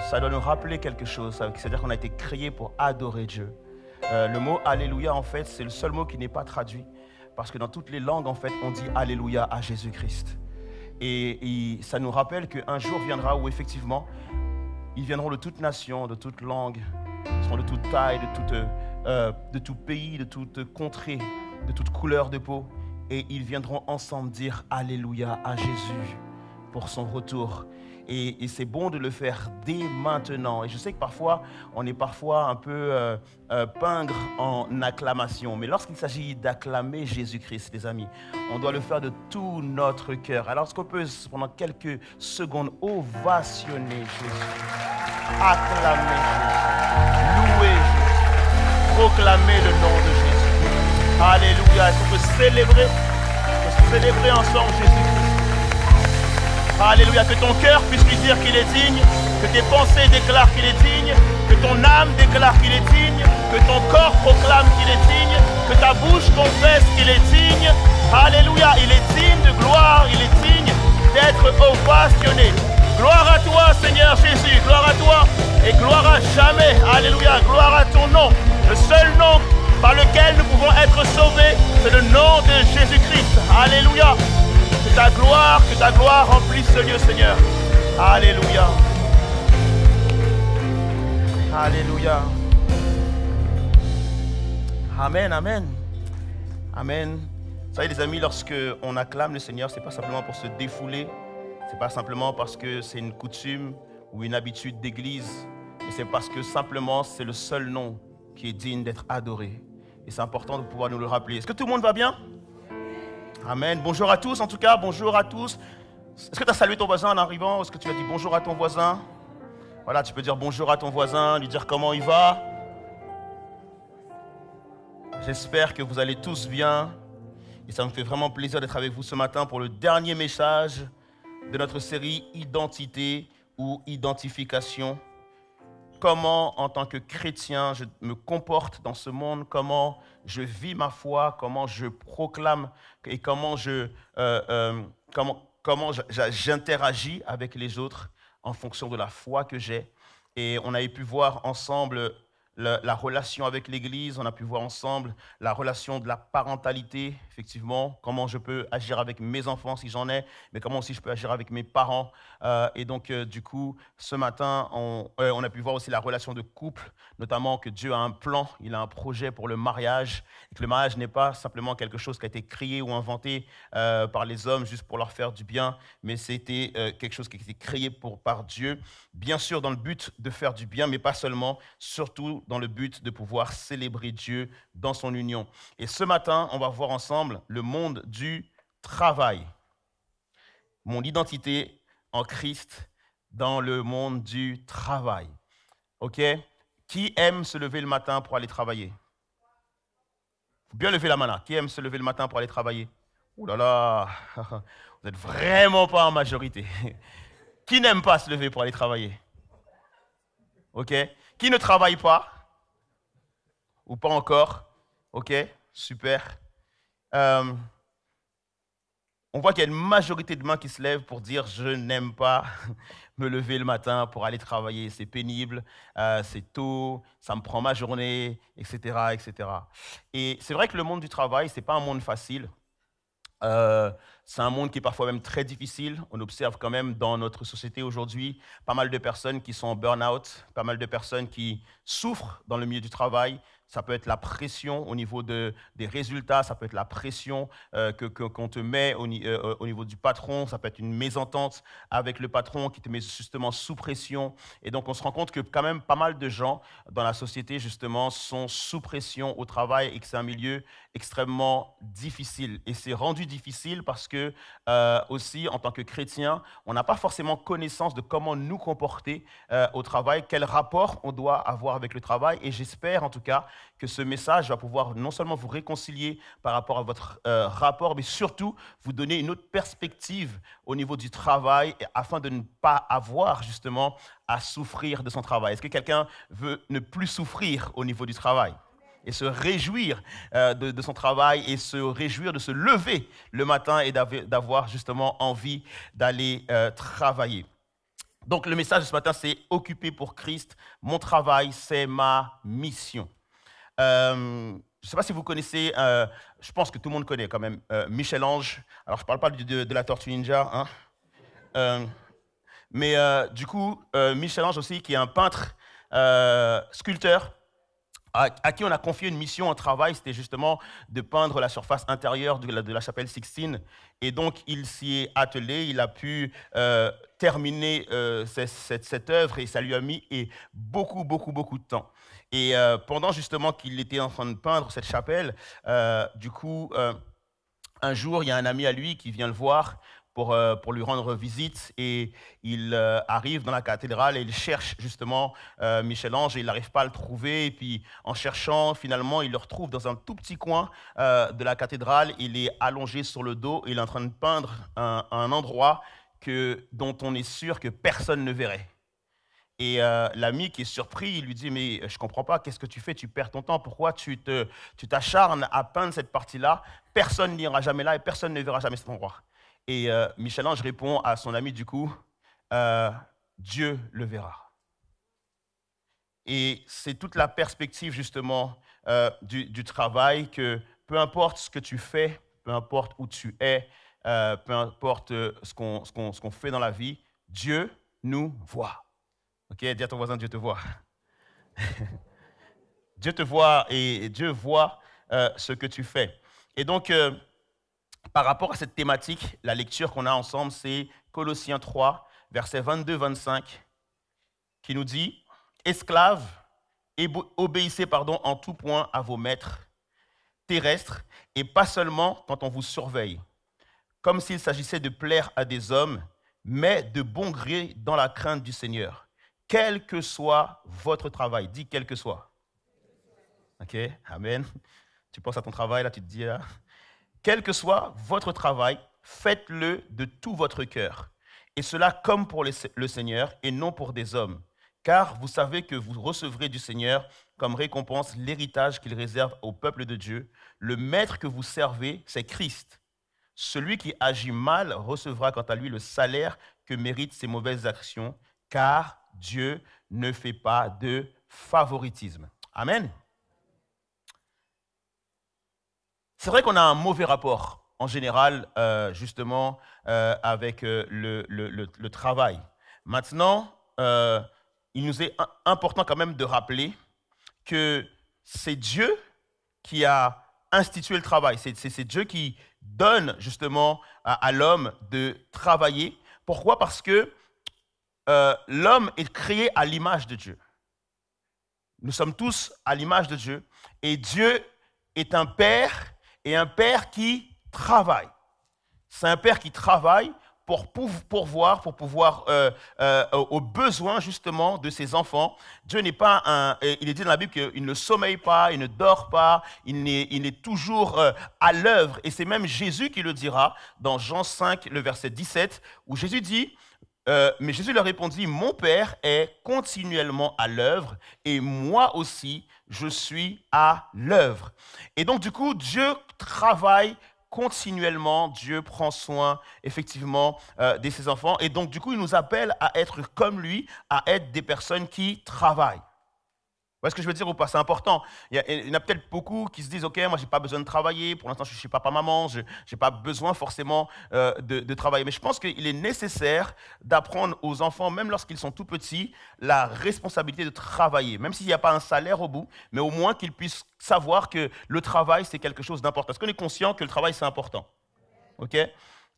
ça doit nous rappeler quelque chose. C'est-à-dire qu'on a été créé pour adorer Dieu. Le mot Alléluia, en fait, c'est le seul mot qui n'est pas traduit. Parce que dans toutes les langues, en fait, on dit Alléluia à Jésus-Christ. Et ça nous rappelle qu'un jour viendra où, effectivement, ils viendront de toute nation, de toute langue, ils seront de toute taille, de tout pays, de toute contrée, de toute couleur de peau. Et ils viendront ensemble dire Alléluia à Jésus pour son retour. Et c'est bon de le faire dès maintenant. Et je sais que parfois, on est parfois un peu pingre en acclamation. Mais lorsqu'il s'agit d'acclamer Jésus-Christ, les amis, on doit le faire de tout notre cœur. Alors, est-ce qu'on peut, pendant quelques secondes, ovationner Jésus, acclamer Jésus, louer Jésus, proclamer le nom de Jésus. Alléluia. Est-ce qu'on peut célébrer ensemble Jésus-Christ? Alléluia, que ton cœur puisse lui dire qu'il est digne, que tes pensées déclarent qu'il est digne, que ton âme déclare qu'il est digne, que ton corps proclame qu'il est digne, que ta bouche confesse qu'il est digne. Alléluia, il est digne de gloire, il est digne d'être ovationné. Gloire à toi Seigneur Jésus, gloire à toi et gloire à jamais. Alléluia, gloire à ton nom. Le seul nom par lequel nous pouvons être sauvés, c'est le nom de Jésus-Christ. Alléluia. Que ta gloire remplisse ce lieu, Seigneur. Alléluia. Alléluia. Amen, amen. Amen. Vous savez, les amis, lorsque on acclame le Seigneur, ce n'est pas simplement pour se défouler, ce n'est pas simplement parce que c'est une coutume ou une habitude d'église, mais c'est parce que simplement c'est le seul nom qui est digne d'être adoré. Et c'est important de pouvoir nous le rappeler. Est-ce que tout le monde va bien? Amen. Bonjour à tous, en tout cas, bonjour à tous. Est-ce que tu as salué ton voisin en arrivant? Est-ce que tu as dit bonjour à ton voisin? Voilà, tu peux dire bonjour à ton voisin, lui dire comment il va. J'espère que vous allez tous bien. Et ça me fait vraiment plaisir d'être avec vous ce matin pour le dernier message de notre série Identité ou Identification. Comment, en tant que chrétien, je me comporte dans ce monde, comment je vis ma foi, comment je proclame et comment j'interagis avec les autres en fonction de la foi que j'ai. Et on avait pu voir ensemble la relation avec l'Église, on a pu voir ensemble la relation de la parentalité, effectivement, comment je peux agir avec mes enfants si j'en ai, mais comment aussi je peux agir avec mes parents. Et donc, du coup, ce matin, on a pu voir aussi la relation de couple, notamment que Dieu a un plan, il a un projet pour le mariage, et que le mariage n'est pas simplement quelque chose qui a été créé ou inventé par les hommes juste pour leur faire du bien, mais c'était quelque chose qui a été créé par Dieu, bien sûr dans le but de faire du bien, mais pas seulement, surtout dans le but de pouvoir célébrer Dieu dans son union. Et ce matin, on va voir ensemble le monde du travail. Mon identité en Christ dans le monde du travail. OK? Qui aime se lever le matin pour aller travailler? Faut bien lever la main là. Qui aime se lever le matin pour aller travailler? Ouh là là, vous n'êtes vraiment pas en majorité. Qui n'aime pas se lever pour aller travailler? OK? Qui ne travaille pas? Ou pas encore? OK? Super. On on voit qu'il y a une majorité de mains qui se lèvent pour dire « je n'aime pas me lever le matin pour aller travailler, c'est pénible, c'est tôt, ça me prend ma journée, etc. etc. » Et c'est vrai que le monde du travail, ce n'est pas un monde facile. C'est un monde qui est parfois même très difficile. On observe quand même dans notre société aujourd'hui pas mal de personnes qui sont en burn-out, pas mal de personnes qui souffrent dans le milieu du travail. Ça peut être la pression au niveau des résultats, ça peut être la pression qu'on te met au niveau du patron, ça peut être une mésentente avec le patron qui te met justement sous pression. Et donc on se rend compte que quand même pas mal de gens dans la société justement sont sous pression au travail et que c'est un milieu extrêmement difficile. Et c'est rendu difficile parce que aussi en tant que chrétien, on n'a pas forcément connaissance de comment nous comporter au travail, quel rapport on doit avoir avec le travail. Et j'espère en tout cas que ce message va pouvoir non seulement vous réconcilier par rapport à votre rapport, mais surtout vous donner une autre perspective au niveau du travail afin de ne pas avoir justement à souffrir de son travail. Est-ce que quelqu'un veut ne plus souffrir au niveau du travail et se réjouir de son travail et se réjouir de se lever le matin et d'avoir justement envie d'aller travailler? Donc le message de ce matin, c'est « Occupé pour Christ, mon travail, c'est ma mission ». Je ne sais pas si vous connaissez, je pense que tout le monde connaît quand même, Michel-Ange. Alors, je ne parle pas de la Tortue Ninja, hein. Mais du coup, Michel-Ange aussi, qui est un peintre, sculpteur, à qui on a confié une mission, un travail, c'était justement de peindre la surface intérieure de la chapelle Sixtine. Et donc, il s'y est attelé, il a pu terminer cette œuvre et ça lui a mis beaucoup de temps. Et pendant justement qu'il était en train de peindre cette chapelle, du coup, un jour, il y a un ami à lui qui vient le voir pour lui rendre visite et il arrive dans la cathédrale et il cherche justement Michel-Ange et il n'arrive pas à le trouver. Et puis en cherchant, finalement, il le retrouve dans un tout petit coin de la cathédrale. Il est allongé sur le dos et il est en train de peindre un endroit dont on est sûr que personne ne verrait. Et l'ami qui est surpris, il lui dit « Mais je ne comprends pas, qu'est-ce que tu fais? Tu perds ton temps, pourquoi tu t'acharnes à peindre cette partie-là? Personne n'ira jamais là et personne ne verra jamais cet endroit. » Et Michel-Ange répond à son ami du coup, Dieu le verra. Et c'est toute la perspective justement du travail que peu importe ce que tu fais, peu importe où tu es, peu importe ce qu'on fait dans la vie, Dieu nous voit. Ok, dis à ton voisin, Dieu te voit. Dieu te voit et Dieu voit ce que tu fais. Et donc, par rapport à cette thématique, la lecture qu'on a ensemble, c'est Colossiens 3, versets 22-25, qui nous dit « Esclaves, obéissez en tout point à vos maîtres terrestres, et pas seulement quand on vous surveille, comme s'il s'agissait de plaire à des hommes, mais de bon gré dans la crainte du Seigneur, quel que soit votre travail. » Dis « quel que soit ». Ok, amen. Tu penses à ton travail, là, tu te dis... Quel que soit votre travail, faites-le de tout votre cœur, et cela comme pour le Seigneur et non pour des hommes, car vous savez que vous recevrez du Seigneur comme récompense l'héritage qu'il réserve au peuple de Dieu. Le maître que vous servez, c'est Christ. Celui qui agit mal recevra quant à lui le salaire que méritent ses mauvaises actions, car Dieu ne fait pas de favoritisme. Amen. C'est vrai qu'on a un mauvais rapport, en général, justement, avec le travail. Maintenant, il nous est important quand même de rappeler que c'est Dieu qui a institué le travail. C'est Dieu qui donne, justement, à l'homme de travailler. Pourquoi? Parce que l'homme est créé à l'image de Dieu. Nous sommes tous à l'image de Dieu. Et Dieu est un père, et un père qui travaille. C'est un père qui travaille pour pourvoir aux besoins justement de ses enfants. Dieu n'est pas il est dit dans la Bible qu'il ne sommeille pas, il ne dort pas, il est toujours à l'œuvre. Et c'est même Jésus qui le dira dans Jean 5, le verset 17, où Jésus dit, mais Jésus leur répondit, « Mon Père est continuellement à l'œuvre et moi aussi, je suis à l'œuvre. » Et donc, du coup, Dieu travaille continuellement, Dieu prend soin, effectivement, de ses enfants. Et donc, du coup, il nous appelle à être comme lui, à être des personnes qui travaillent. Vous voyez ce que je veux dire ou pas? C'est important. Il y en a peut-être beaucoup qui se disent, OK, moi, je n'ai pas besoin de travailler. Pour l'instant, je suis chez papa-maman. Je n'ai pas besoin forcément de travailler. Mais je pense qu'il est nécessaire d'apprendre aux enfants, même lorsqu'ils sont tout petits, la responsabilité de travailler. Même s'il n'y a pas un salaire au bout, mais au moins qu'ils puissent savoir que le travail, c'est quelque chose d'important. Est-ce qu'on est conscient que le travail, c'est important? OK?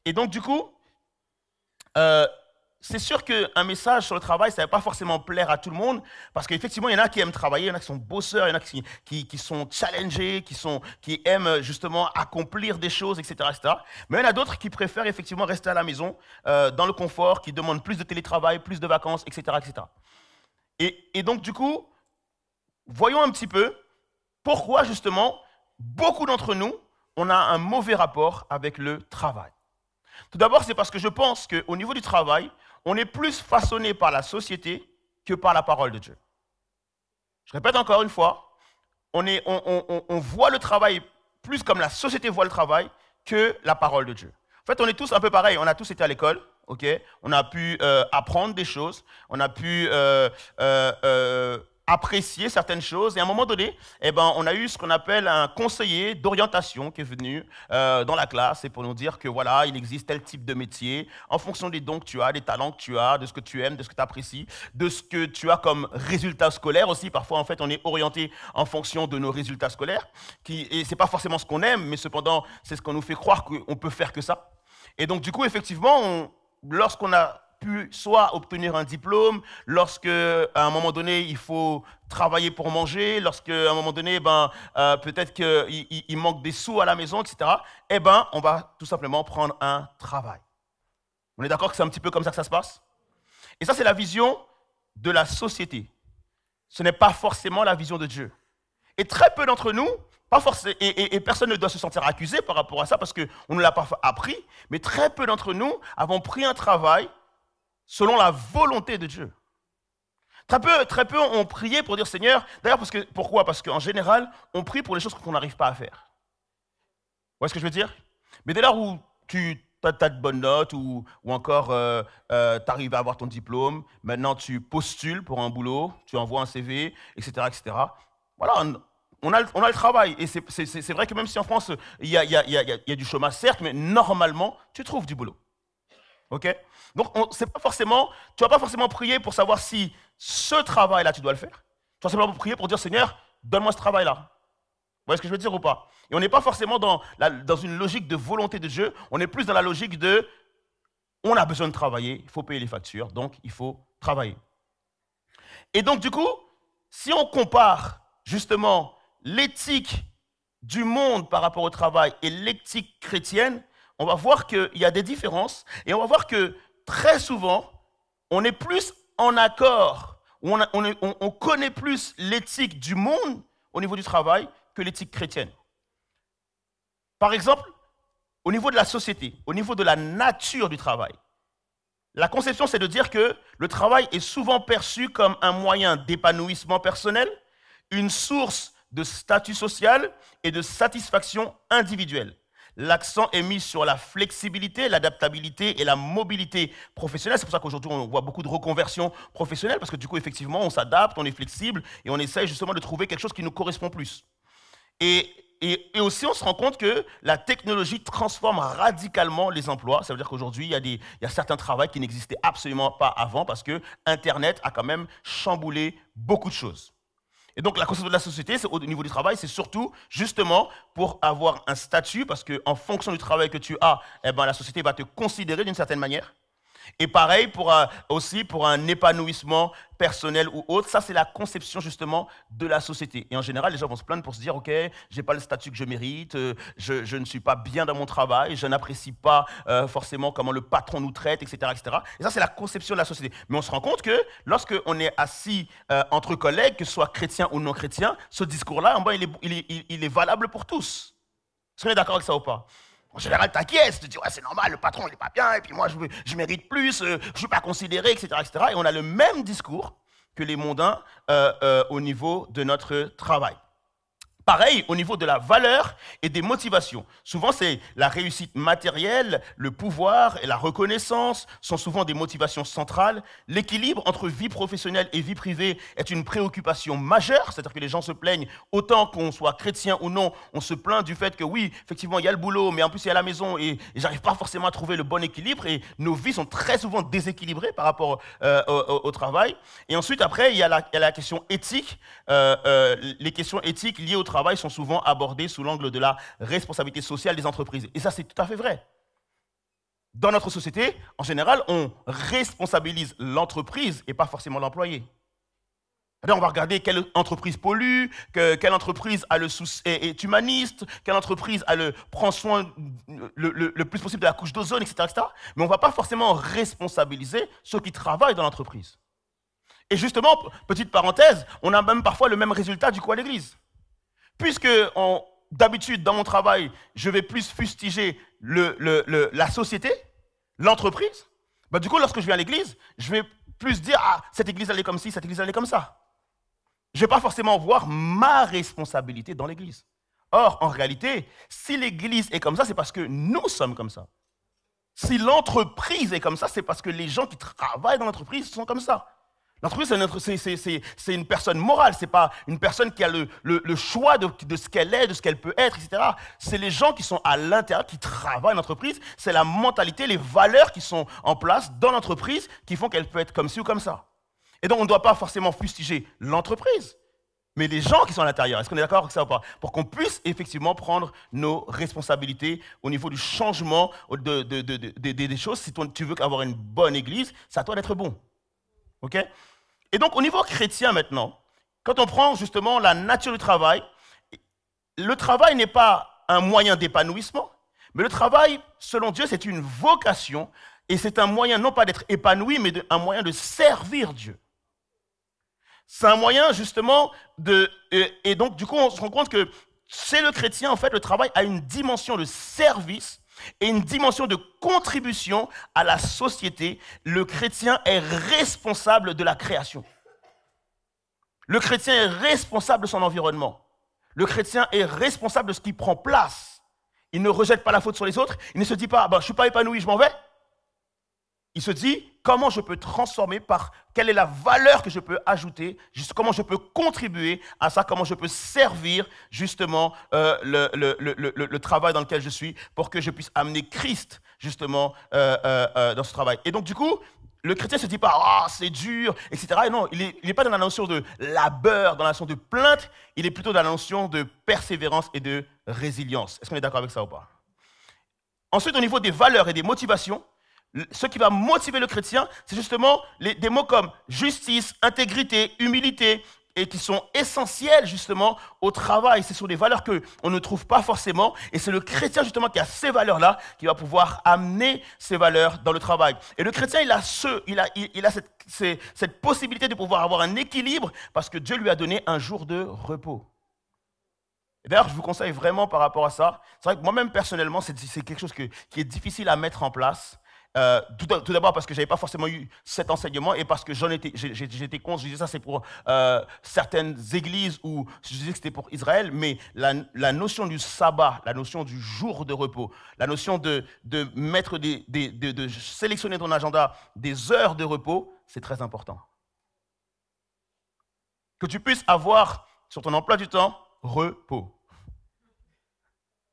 Et donc, du coup, c'est sûr qu'un message sur le travail, ça ne va pas forcément plaire à tout le monde, parce qu'effectivement, il y en a qui aiment travailler, il y en a qui sont bosseurs, il y en a qui sont challengés, qui aiment justement accomplir des choses, etc., etc. Mais il y en a d'autres qui préfèrent effectivement rester à la maison, dans le confort, qui demandent plus de télétravail, plus de vacances, etc., etc. Et donc, du coup, voyons un petit peu pourquoi justement, beaucoup d'entre nous, on a un mauvais rapport avec le travail. Tout d'abord, c'est parce que je pense qu'au niveau du travail, on est plus façonné par la société que par la parole de Dieu. Je répète encore une fois, on voit le travail plus comme la société voit le travail que la parole de Dieu. En fait, on est tous un peu pareils, on a tous été à l'école, ok? On a pu apprendre des choses, on a pu apprécier certaines choses. Et à un moment donné, on a eu ce qu'on appelle un conseiller d'orientation qui est venu dans la classe et pour nous dire que voilà, il existe tel type de métier en fonction des dons que tu as, des talents que tu as, de ce que tu aimes, de ce que tu apprécies, de ce que tu as comme résultats scolaires aussi. Parfois, en fait, on est orienté en fonction de nos résultats scolaires. Et ce n'est pas forcément ce qu'on aime, mais cependant, c'est ce qu'on nous fait croire qu'on peut faire que ça. Et donc, du coup, effectivement, lorsqu'on a pu soit obtenir un diplôme, lorsque à un moment donné il faut travailler pour manger, lorsque à un moment donné peut-être qu'il manque des sous à la maison, etc. On va tout simplement prendre un travail. On est d'accord que c'est un petit peu comme ça que ça se passe? Et ça, c'est la vision de la société. Ce n'est pas forcément la vision de Dieu. Et très peu d'entre nous, pas forcément, et personne ne doit se sentir accusé par rapport à ça parce qu'on ne l'a pas appris, mais très peu d'entre nous avons pris un travail selon la volonté de Dieu. Très peu ont prié pour dire Seigneur. D'ailleurs, pourquoi? Parce qu'en général, on prie pour les choses qu'on n'arrive pas à faire. Vous voyez ce que je veux dire? Mais dès lors où tu as de bonnes notes ou encore tu arrives à avoir ton diplôme, maintenant tu postules pour un boulot, tu envoies un CV, etc., etc. Voilà, on a le travail. Et c'est vrai que même si en France, il y a du chômage, certes, mais normalement, tu trouves du boulot. OK? Donc, tu ne vas pas forcément prier pour savoir si ce travail-là, tu dois le faire. Tu vas simplement prier pour dire, Seigneur, donne-moi ce travail-là. Vous voyez ce que je veux dire ou pas? Et on n'est pas forcément dans une logique de volonté de Dieu, on est plus dans la logique de, on a besoin de travailler, il faut payer les factures, donc il faut travailler. Et donc, du coup, si on compare justement l'éthique du monde par rapport au travail et l'éthique chrétienne, on va voir qu'il y a des différences et on va voir que très souvent, on est plus en accord, on connaît plus l'éthique du monde au niveau du travail que l'éthique chrétienne. Par exemple, au niveau de la société, au niveau de la nature du travail, la conception, c'est de dire que le travail est souvent perçu comme un moyen d'épanouissement personnel, une source de statut social et de satisfaction individuelle. L'accent est mis sur la flexibilité, l'adaptabilité et la mobilité professionnelle. C'est pour ça qu'aujourd'hui, on voit beaucoup de reconversions professionnelles parce que du coup, effectivement, on s'adapte, on est flexible et on essaye justement de trouver quelque chose qui nous correspond plus. Et aussi, on se rend compte que la technologie transforme radicalement les emplois. Ça veut dire qu'aujourd'hui, il y a certains travaux qui n'existaient absolument pas avant parce que Internet a quand même chamboulé beaucoup de choses. Et donc, la conception de la société, au niveau du travail, c'est surtout justement pour avoir un statut, parce qu'en fonction du travail que tu as, la société va te considérer d'une certaine manière. Et pareil aussi pour un épanouissement personnel ou autre. Ça, c'est la conception justement de la société. Et en général, les gens vont se plaindre pour se dire, OK, je n'ai pas le statut que je mérite, je ne suis pas bien dans mon travail, je n'apprécie pas forcément comment le patron nous traite, etc., etc. Et ça, c'est la conception de la société. Mais on se rend compte que lorsqu'on est assis entre collègues, que ce soit chrétiens ou non chrétiens, ce discours-là, il est valable pour tous. Est-ce qu'on est d'accord avec ça ou pas? En général, tu acquiesces, tu te dis, ouais, c'est normal, le patron, il n'est pas bien, et puis moi, je mérite plus, je ne suis pas considéré, etc., etc. Et on a le même discours que les mondains au niveau de notre travail. Pareil, au niveau de la valeur et des motivations. Souvent, c'est la réussite matérielle, le pouvoir et la reconnaissance sont souvent des motivations centrales. L'équilibre entre vie professionnelle et vie privée est une préoccupation majeure, c'est-à-dire que les gens se plaignent, autant qu'on soit chrétien ou non, on se plaint du fait que oui, effectivement, il y a le boulot, mais en plus, il y a la maison et j'arrive pas forcément à trouver le bon équilibre et nos vies sont très souvent déséquilibrées par rapport au travail. Et ensuite, après, il y a la question éthique. Les questions éthiques liées au travail sont souvent abordées sous l'angle de la responsabilité sociale des entreprises. Et ça, c'est tout à fait vrai. Dans notre société, en général, on responsabilise l'entreprise et pas forcément l'employé. On va regarder quelle entreprise pollue, quelle entreprise est humaniste, quelle entreprise prend soin le plus possible de la couche d'ozone, etc., etc. Mais on ne va pas forcément responsabiliser ceux qui travaillent dans l'entreprise. Et justement, petite parenthèse, on a même parfois le même résultat du coup à l'église. Puisque d'habitude, dans mon travail, je vais plus fustiger la société, l'entreprise, du coup, lorsque je viens à l'église, je vais plus dire « Ah, cette église, elle est comme ci, cette église, elle est comme ça ». Je ne vais pas forcément voir ma responsabilité dans l'église. Or, en réalité, si l'église est comme ça, c'est parce que nous sommes comme ça. Si l'entreprise est comme ça, c'est parce que les gens qui travaillent dans l'entreprise sont comme ça. L'entreprise, c'est une personne morale, ce n'est pas une personne qui a le choix de ce qu'elle est, de ce qu'elle peut être, etc. C'est les gens qui sont à l'intérieur, qui travaillent dans l'entreprise, c'est la mentalité, les valeurs qui sont en place dans l'entreprise qui font qu'elle peut être comme ci ou comme ça. Et donc, on ne doit pas forcément fustiger l'entreprise, mais les gens qui sont à l'intérieur. Est-ce qu'on est d'accord avec ça ou pas? Pour qu'on puisse effectivement prendre nos responsabilités au niveau du changement des choses. Si tu veux avoir une bonne église, c'est à toi d'être bon. Okay? Et donc, au niveau chrétien maintenant, quand on prend justement la nature du travail, le travail n'est pas un moyen d'épanouissement, mais le travail, selon Dieu, c'est une vocation et c'est un moyen non pas d'être épanoui, mais un moyen de servir Dieu. C'est un moyen justement et donc du coup, on se rend compte que chez le chrétien, en fait, le travail a une dimension de service et une dimension de contribution à la société. Le chrétien est responsable de la création. Le chrétien est responsable de son environnement. Le chrétien est responsable de ce qui prend place. Il ne rejette pas la faute sur les autres. Il ne se dit pas, je ne suis pas épanoui, je m'en vais. Il se dit, comment je peux transformer quelle est la valeur que je peux ajouter, comment je peux contribuer à ça, comment je peux servir justement le travail dans lequel je suis pour que je puisse amener Christ justement dans ce travail. Et donc du coup, le chrétien ne se dit pas « c'est dur », etc. Et non, il n'est pas dans la notion de labeur, dans la notion de plainte, il est plutôt dans la notion de persévérance et de résilience. Est-ce qu'on est d'accord avec ça ou pas? Ensuite, au niveau des valeurs et des motivations, ce qui va motiver le chrétien, c'est justement des mots comme justice, intégrité, humilité, et qui sont essentiels justement au travail. Ce sont des valeurs qu'on ne trouve pas forcément, et c'est le chrétien justement qui a ces valeurs-là, qui va pouvoir amener ces valeurs dans le travail. Et le chrétien, il a cette possibilité de pouvoir avoir un équilibre, parce que Dieu lui a donné un jour de repos. Et d'ailleurs, je vous conseille vraiment par rapport à ça. C'est vrai que moi-même, personnellement, c'est quelque chose qui est difficile à mettre en place. Tout d'abord parce que je n'avais pas forcément eu cet enseignement et parce que j'étais con, je disais ça c'est pour certaines églises où je disais que c'était pour Israël, mais la notion du sabbat, la notion du jour de repos, la notion de mettre de sélectionner ton agenda des heures de repos, c'est très important. Que tu puisses avoir sur ton emploi du temps repos.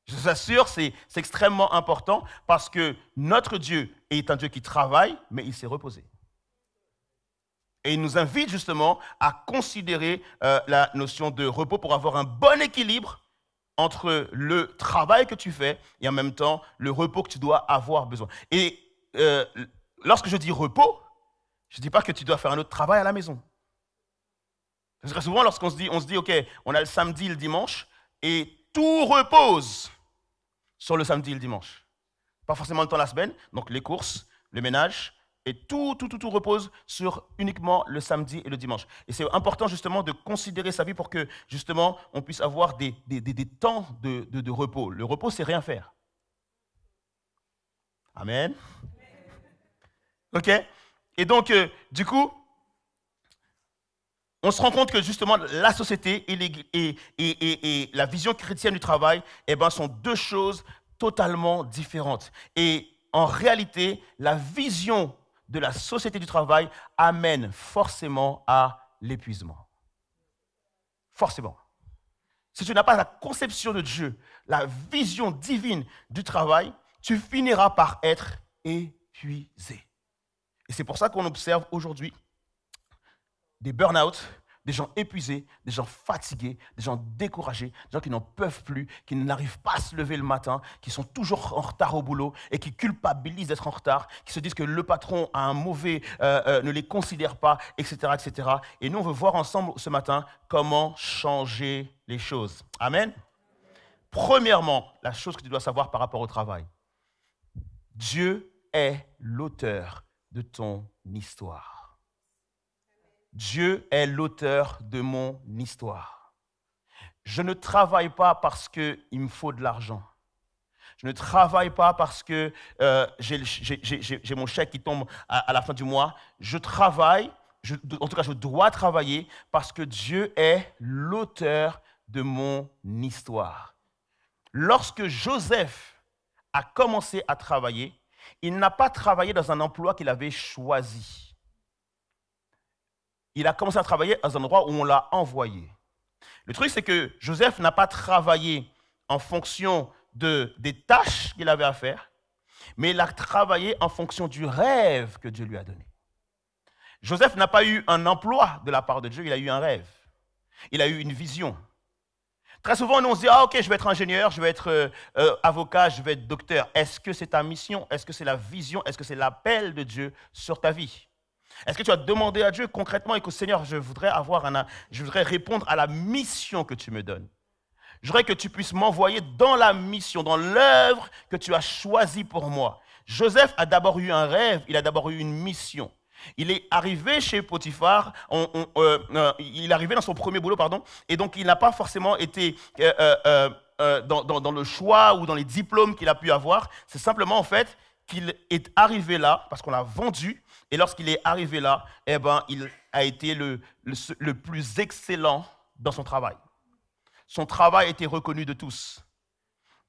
Je vous assure, c'est extrêmement important parce que notre Dieu est un Dieu qui travaille, mais il s'est reposé. Et il nous invite justement à considérer la notion de repos pour avoir un bon équilibre entre le travail que tu fais et en même temps le repos que tu dois avoir besoin. Et lorsque je dis repos, je ne dis pas que tu dois faire un autre travail à la maison. Parce que souvent, lorsqu'on se dit, OK, on a le samedi et le dimanche, et tout repose sur le samedi et le dimanche. Pas forcément le temps de la semaine, donc les courses, le ménage, et tout repose sur uniquement le samedi et le dimanche. Et c'est important justement de considérer sa vie pour que justement on puisse avoir des temps de repos. Le repos, c'est rien faire. Amen. OK? Et donc, du coup, on se rend compte que justement la société et la vision chrétienne du travail sont deux choses totalement différentes. Et en réalité, la vision de la société du travail amène forcément à l'épuisement. Forcément. Si tu n'as pas la conception de Dieu, la vision divine du travail, tu finiras par être épuisé. Et c'est pour ça qu'on observe aujourd'hui des burn-out, des gens épuisés, des gens fatigués, des gens découragés, des gens qui n'en peuvent plus, qui n'arrivent pas à se lever le matin, qui sont toujours en retard au boulot et qui culpabilisent d'être en retard, qui se disent que le patron a un mauvais, ne les considère pas, etc., etc. Et nous, on veut voir ensemble ce matin comment changer les choses. Amen. Premièrement, la chose que tu dois savoir par rapport au travail. Dieu est l'auteur de ton histoire. Dieu est l'auteur de mon histoire. Je ne travaille pas parce qu'il me faut de l'argent. Je ne travaille pas parce que j'ai mon chèque qui tombe à la fin du mois. Je travaille, en tout cas je dois travailler parce que Dieu est l'auteur de mon histoire. Lorsque Joseph a commencé à travailler, il n'a pas travaillé dans un emploi qu'il avait choisi. Il a commencé à travailler dans un endroit où on l'a envoyé. Le truc, c'est que Joseph n'a pas travaillé en fonction des tâches qu'il avait à faire, mais il a travaillé en fonction du rêve que Dieu lui a donné. Joseph n'a pas eu un emploi de la part de Dieu, il a eu un rêve. Il a eu une vision. Très souvent, nous on se dit, ok, je vais être ingénieur, je vais être avocat, je vais être docteur. Est-ce que c'est ta mission? Est-ce que c'est la vision? Est-ce que c'est l'appel de Dieu sur ta vie? Est-ce que tu as demandé à Dieu concrètement, écoute Seigneur, je voudrais répondre à la mission que tu me donnes. Je voudrais que tu puisses m'envoyer dans la mission, dans l'œuvre que tu as choisie pour moi. Joseph a d'abord eu un rêve, il a d'abord eu une mission. Il est arrivé chez Potiphar, il est arrivé dans son premier boulot, et donc il n'a pas forcément été dans le choix ou dans les diplômes qu'il a pu avoir. C'est simplement en fait qu'il est arrivé là, parce qu'on l'a vendu, et lorsqu'il est arrivé là, il a été le plus excellent dans son travail. Son travail a été reconnu de tous.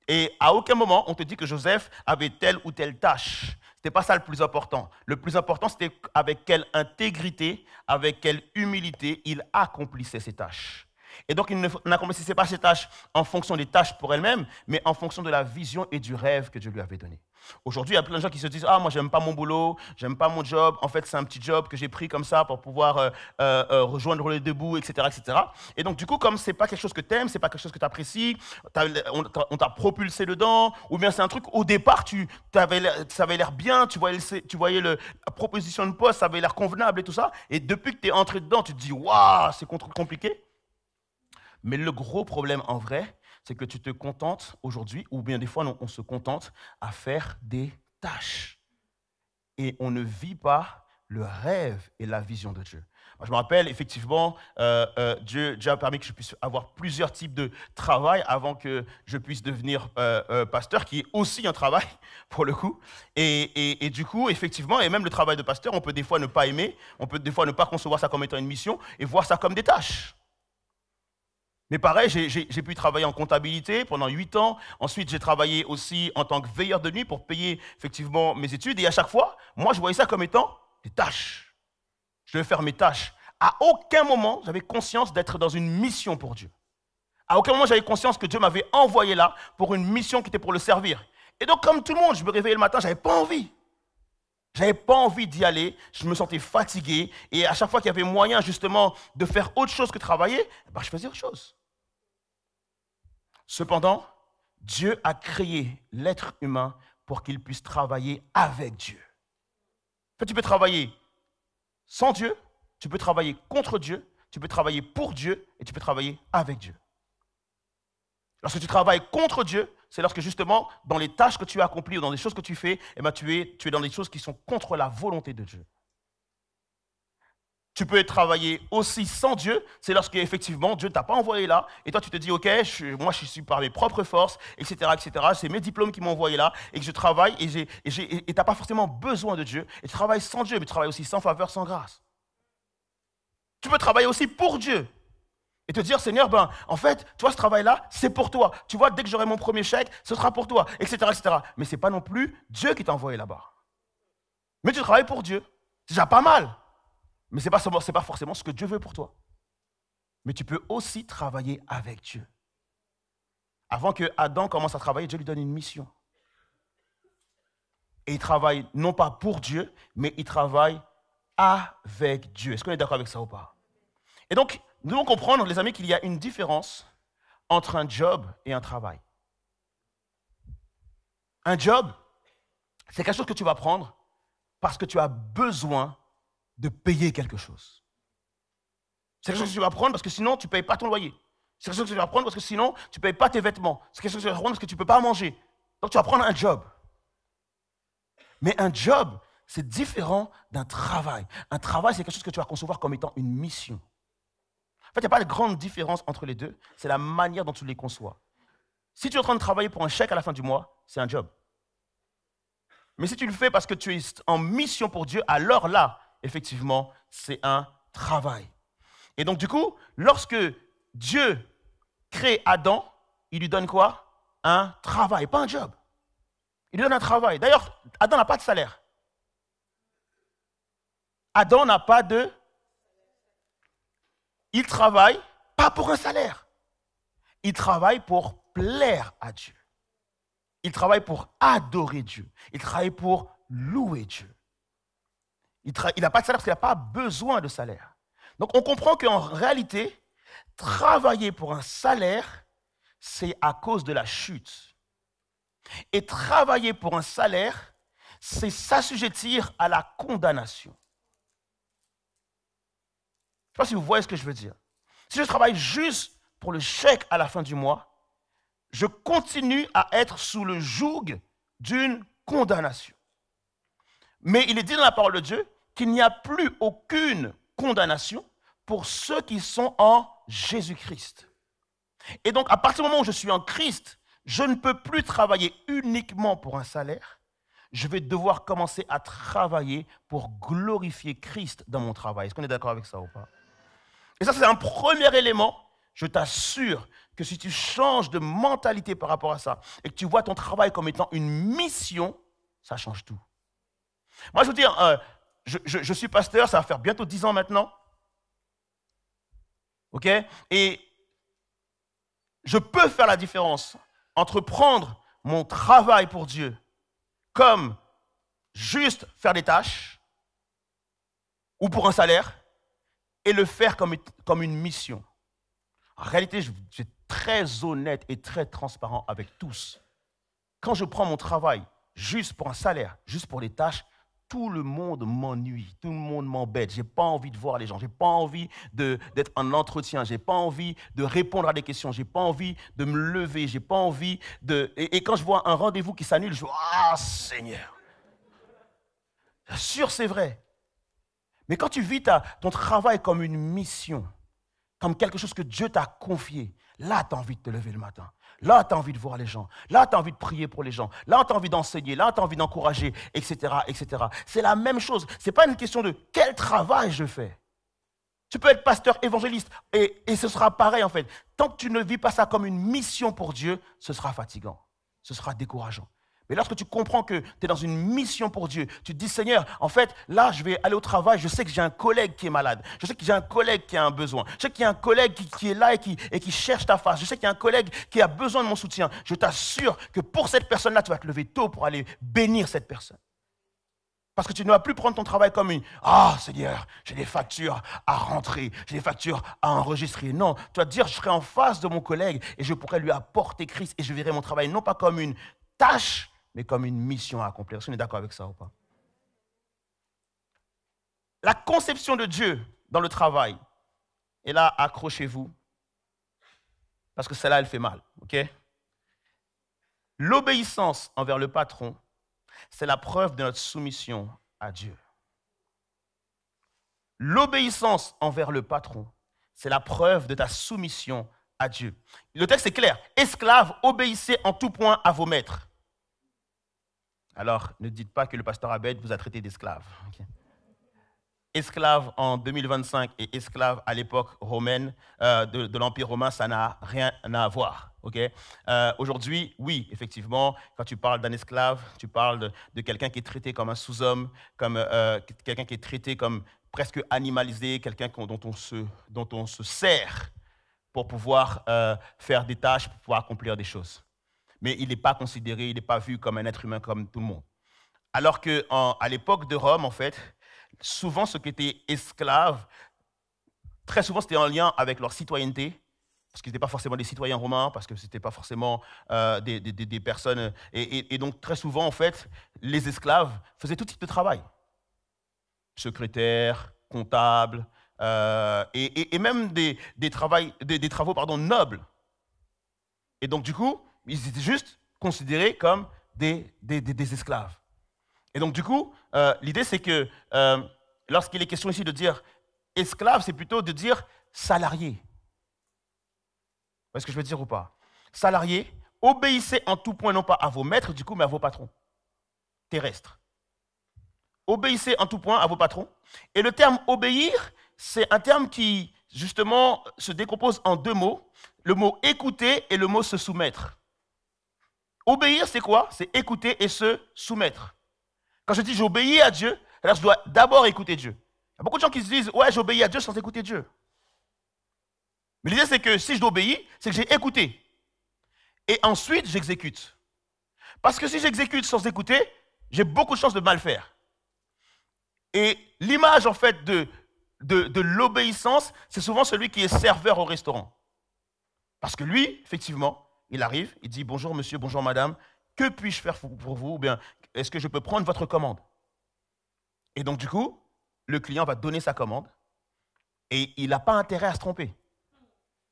Et à aucun moment, on te dit que Joseph avait telle ou telle tâche. Ce n'était pas ça le plus important. Le plus important, c'était avec quelle intégrité, avec quelle humilité il accomplissait ses tâches. Et donc, il n'accomplissait pas ses tâches en fonction des tâches pour elles-mêmes, mais en fonction de la vision et du rêve que Dieu lui avait donné. Aujourd'hui, il y a plein de gens qui se disent « Ah, moi, j'aime pas mon boulot, j'aime pas mon job. En fait, c'est un petit job que j'ai pris comme ça pour pouvoir rejoindre les debout, etc., etc. » Et donc, du coup, comme c'est pas quelque chose que tu aimes, c'est pas quelque chose que tu apprécies, on t'a propulsé dedans, ou bien c'est un truc, au départ, ça avait l'air bien, tu voyais la proposition de poste, ça avait l'air convenable et tout ça, et depuis que tu es entré dedans, tu te dis « Waouh, c'est compliqué. » Mais le gros problème en vrai, c'est que tu te contentes aujourd'hui, ou bien des fois on se contente à faire des tâches. Et on ne vit pas le rêve et la vision de Dieu. Moi, je me rappelle, effectivement, Dieu a permis que je puisse avoir plusieurs types de travail avant que je puisse devenir pasteur, qui est aussi un travail, pour le coup. Et du coup, effectivement, et même le travail de pasteur, on peut des fois ne pas aimer, on peut des fois ne pas concevoir ça comme étant une mission et voir ça comme des tâches. Mais pareil, j'ai pu travailler en comptabilité pendant 8 ans. Ensuite, j'ai travaillé aussi en tant que veilleur de nuit pour payer effectivement mes études. Et à chaque fois, moi, je voyais ça comme étant des tâches. Je devais faire mes tâches. À aucun moment, j'avais conscience d'être dans une mission pour Dieu. À aucun moment, j'avais conscience que Dieu m'avait envoyé là pour une mission qui était pour le servir. Et donc, comme tout le monde, je me réveillais le matin, je n'avais pas envie. Je n'avais pas envie d'y aller, je me sentais fatigué. Et à chaque fois qu'il y avait moyen justement de faire autre chose que travailler, je faisais autre chose. Cependant, Dieu a créé l'être humain pour qu'il puisse travailler avec Dieu. En fait, tu peux travailler sans Dieu, tu peux travailler contre Dieu, tu peux travailler pour Dieu et tu peux travailler avec Dieu. Lorsque tu travailles contre Dieu, c'est lorsque justement, dans les tâches que tu as accomplies ou dans les choses que tu fais, tu es dans des choses qui sont contre la volonté de Dieu. Tu peux travailler aussi sans Dieu, c'est lorsque effectivement Dieu ne t'a pas envoyé là, et toi tu te dis, ok, moi je suis par mes propres forces, etc., c'est mes diplômes qui m'ont envoyé là, et que je travaille, et tu n'as pas forcément besoin de Dieu, et tu travailles sans Dieu, mais tu travailles aussi sans faveur, sans grâce. Tu peux travailler aussi pour Dieu. Et te dire, Seigneur, en fait, toi, ce travail-là, c'est pour toi. Tu vois, dès que j'aurai mon premier chèque, ce sera pour toi, etc., etc. Mais ce n'est pas non plus Dieu qui t'a envoyé là-bas. Mais tu travailles pour Dieu. C'est déjà pas mal. Mais ce n'est pas forcément ce que Dieu veut pour toi. Mais tu peux aussi travailler avec Dieu. Avant que Adam commence à travailler, Dieu lui donne une mission. Et il travaille non pas pour Dieu, mais il travaille avec Dieu. Est-ce qu'on est d'accord avec ça ou pas? Et donc, nous devons comprendre, les amis, qu'il y a une différence entre un job et un travail. Un job, c'est quelque chose que tu vas prendre parce que tu as besoin de payer quelque chose. C'est quelque chose que tu vas prendre parce que sinon, tu ne payes pas ton loyer. C'est quelque chose que tu vas prendre parce que sinon, tu ne payes pas tes vêtements. C'est quelque chose que tu vas prendre parce que tu ne peux pas manger. Donc, tu vas prendre un job. Mais un job, c'est différent d'un travail. Un travail, c'est quelque chose que tu vas concevoir comme étant une mission. En fait, il n'y a pas de grande différence entre les deux. C'est la manière dont tu les conçois. Si tu es en train de travailler pour un chèque à la fin du mois, c'est un job. Mais si tu le fais parce que tu es en mission pour Dieu, alors là, effectivement, c'est un travail. Et donc, du coup, lorsque Dieu crée Adam, il lui donne quoi? Un travail, pas un job. Il lui donne un travail. D'ailleurs, Adam n'a pas de salaire. Adam n'a pas de... Il travaille pas pour un salaire. Il travaille pour plaire à Dieu. Il travaille pour adorer Dieu. Il travaille pour louer Dieu. Il n'a pas de salaire parce qu'il n'a pas besoin de salaire. Donc, on comprend qu'en réalité, travailler pour un salaire, c'est à cause de la chute. Et travailler pour un salaire, c'est s'assujettir à la condamnation. Je ne sais pas si vous voyez ce que je veux dire. Si je travaille juste pour le chèque à la fin du mois, je continue à être sous le joug d'une condamnation. Mais il est dit dans la parole de Dieu qu'il n'y a plus aucune condamnation pour ceux qui sont en Jésus-Christ. Et donc, à partir du moment où je suis en Christ, je ne peux plus travailler uniquement pour un salaire. Je vais devoir commencer à travailler pour glorifier Christ dans mon travail. Est-ce qu'on est d'accord avec ça ou pas? Et ça, c'est un premier élément. Je t'assure que si tu changes de mentalité par rapport à ça et que tu vois ton travail comme étant une mission, ça change tout. Moi, je veux dire, je suis pasteur, ça va faire bientôt 10 ans maintenant. OK? Et je peux faire la différence entre prendre mon travail pour Dieu comme juste faire des tâches ou pour un salaire et le faire comme une mission. En réalité, je suis très honnête et très transparent avec tous. Quand je prends mon travail juste pour un salaire, juste pour les tâches, tout le monde m'ennuie, tout le monde m'embête. Je n'ai pas envie de voir les gens, je n'ai pas envie d'être en entretien, je n'ai pas envie de répondre à des questions, je n'ai pas envie de me lever, je n'ai pas envie de... Et quand je vois un rendez-vous qui s'annule, je dis « Ah, Seigneur !» Bien sûr, c'est vrai. Mais quand tu vis ton travail comme une mission, comme quelque chose que Dieu t'a confié, là, tu as envie de te lever le matin. Là, tu as envie de voir les gens. Là, tu as envie de prier pour les gens. Là, tu as envie d'enseigner. Là, tu as envie d'encourager, etc., etc. C'est la même chose. Ce n'est pas une question de quel travail je fais. Tu peux être pasteur, évangéliste, et ce sera pareil, en fait. Tant que tu ne vis pas ça comme une mission pour Dieu, ce sera fatigant. Ce sera décourageant. Mais lorsque tu comprends que tu es dans une mission pour Dieu, tu te dis, Seigneur, en fait, là, je vais aller au travail, je sais que j'ai un collègue qui est malade, je sais que j'ai un collègue qui a un besoin, je sais qu'il y a un collègue qui est là et qui cherche ta face, je sais qu'il y a un collègue qui a besoin de mon soutien. Je t'assure que pour cette personne-là, tu vas te lever tôt pour aller bénir cette personne. Parce que tu ne vas plus prendre ton travail comme une « Ah, Seigneur, j'ai des factures à rentrer, j'ai des factures à enregistrer. » Non, tu vas te dire « Je serai en face de mon collègue et je pourrai lui apporter Christ et je verrai mon travail non pas comme une tâche, mais comme une mission à accomplir. Est-ce qu'on est d'accord avec ça ou pas? La conception de Dieu dans le travail, et là, accrochez-vous, parce que celle-là, elle fait mal. Okay? L'obéissance envers le patron, c'est la preuve de notre soumission à Dieu. L'obéissance envers le patron, c'est la preuve de ta soumission à Dieu. Le texte est clair. Esclaves, obéissez en tout point à vos maîtres. Alors, ne dites pas que le pasteur Abed vous a traité d'esclave. Okay. esclave en 2025 et esclave à l'époque romaine, de l'Empire romain, ça n'a rien à voir. Okay? Aujourd'hui, oui, effectivement, quand tu parles d'un esclave, tu parles de quelqu'un qui est traité comme un sous-homme, comme quelqu'un qui est traité comme presque animalisé, quelqu'un dont on se sert pour pouvoir faire des tâches, pour pouvoir accomplir des choses. Mais il n'est pas considéré, il n'est pas vu comme un être humain comme tout le monde. Alors qu'à l'époque de Rome, en fait, souvent ceux qui étaient esclaves, très souvent c'était en lien avec leur citoyenneté, parce qu'ils n'étaient pas forcément des citoyens romains, parce que ce n'étaient pas forcément des personnes. Et donc très souvent, en fait, les esclaves faisaient tout type de travail. Secrétaire, comptable, et même des travaux nobles. Et donc du coup, ils étaient juste considérés comme des esclaves. Et donc, du coup, l'idée, c'est que lorsqu'il est question ici de dire esclave, c'est plutôt de dire salarié. Vous voyez ce que je veux dire ou pas? Salarié, obéissez en tout point, non pas à vos maîtres, du coup, mais à vos patrons terrestres. Obéissez en tout point à vos patrons. Et le terme obéir, c'est un terme qui, justement, se décompose en deux mots. Le mot écouter et le mot se soumettre. Obéir, c'est quoi? C'est écouter et se soumettre. Quand je dis j'obéis à Dieu, alors je dois d'abord écouter Dieu. Il y a beaucoup de gens qui se disent « Ouais, j'obéis à Dieu sans écouter Dieu. » Mais l'idée, c'est que si je l'obéis, c'est que j'ai écouté. Et ensuite, j'exécute. Parce que si j'exécute sans écouter, j'ai beaucoup de chances de mal faire. Et l'image, en fait, de l'obéissance, c'est souvent celui qui est serveur au restaurant. Parce que lui, effectivement, il arrive, il dit « Bonjour monsieur, bonjour madame, que puis-je faire pour vous? Ou bien, est-ce que je peux prendre votre commande ?» Et donc, du coup, le client va donner sa commande et il n'a pas intérêt à se tromper.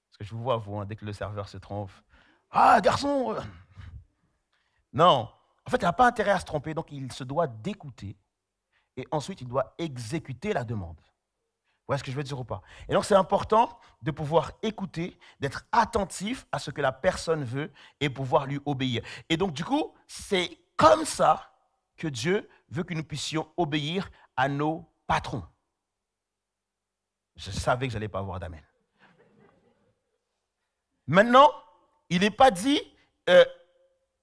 Parce que je vous vois, vous, hein, dès que le serveur se trompe. « Ah, garçon !» Non, en fait, il n'a pas intérêt à se tromper, donc il se doit d'écouter et ensuite, il doit exécuter la demande. Vous voyez ce que je veux dire ou pas? Et donc, c'est important de pouvoir écouter, d'être attentif à ce que la personne veut et pouvoir lui obéir. Et donc, du coup, c'est comme ça que Dieu veut que nous puissions obéir à nos patrons. Je savais que je n'allais pas avoir d'amen. Maintenant, il n'est pas dit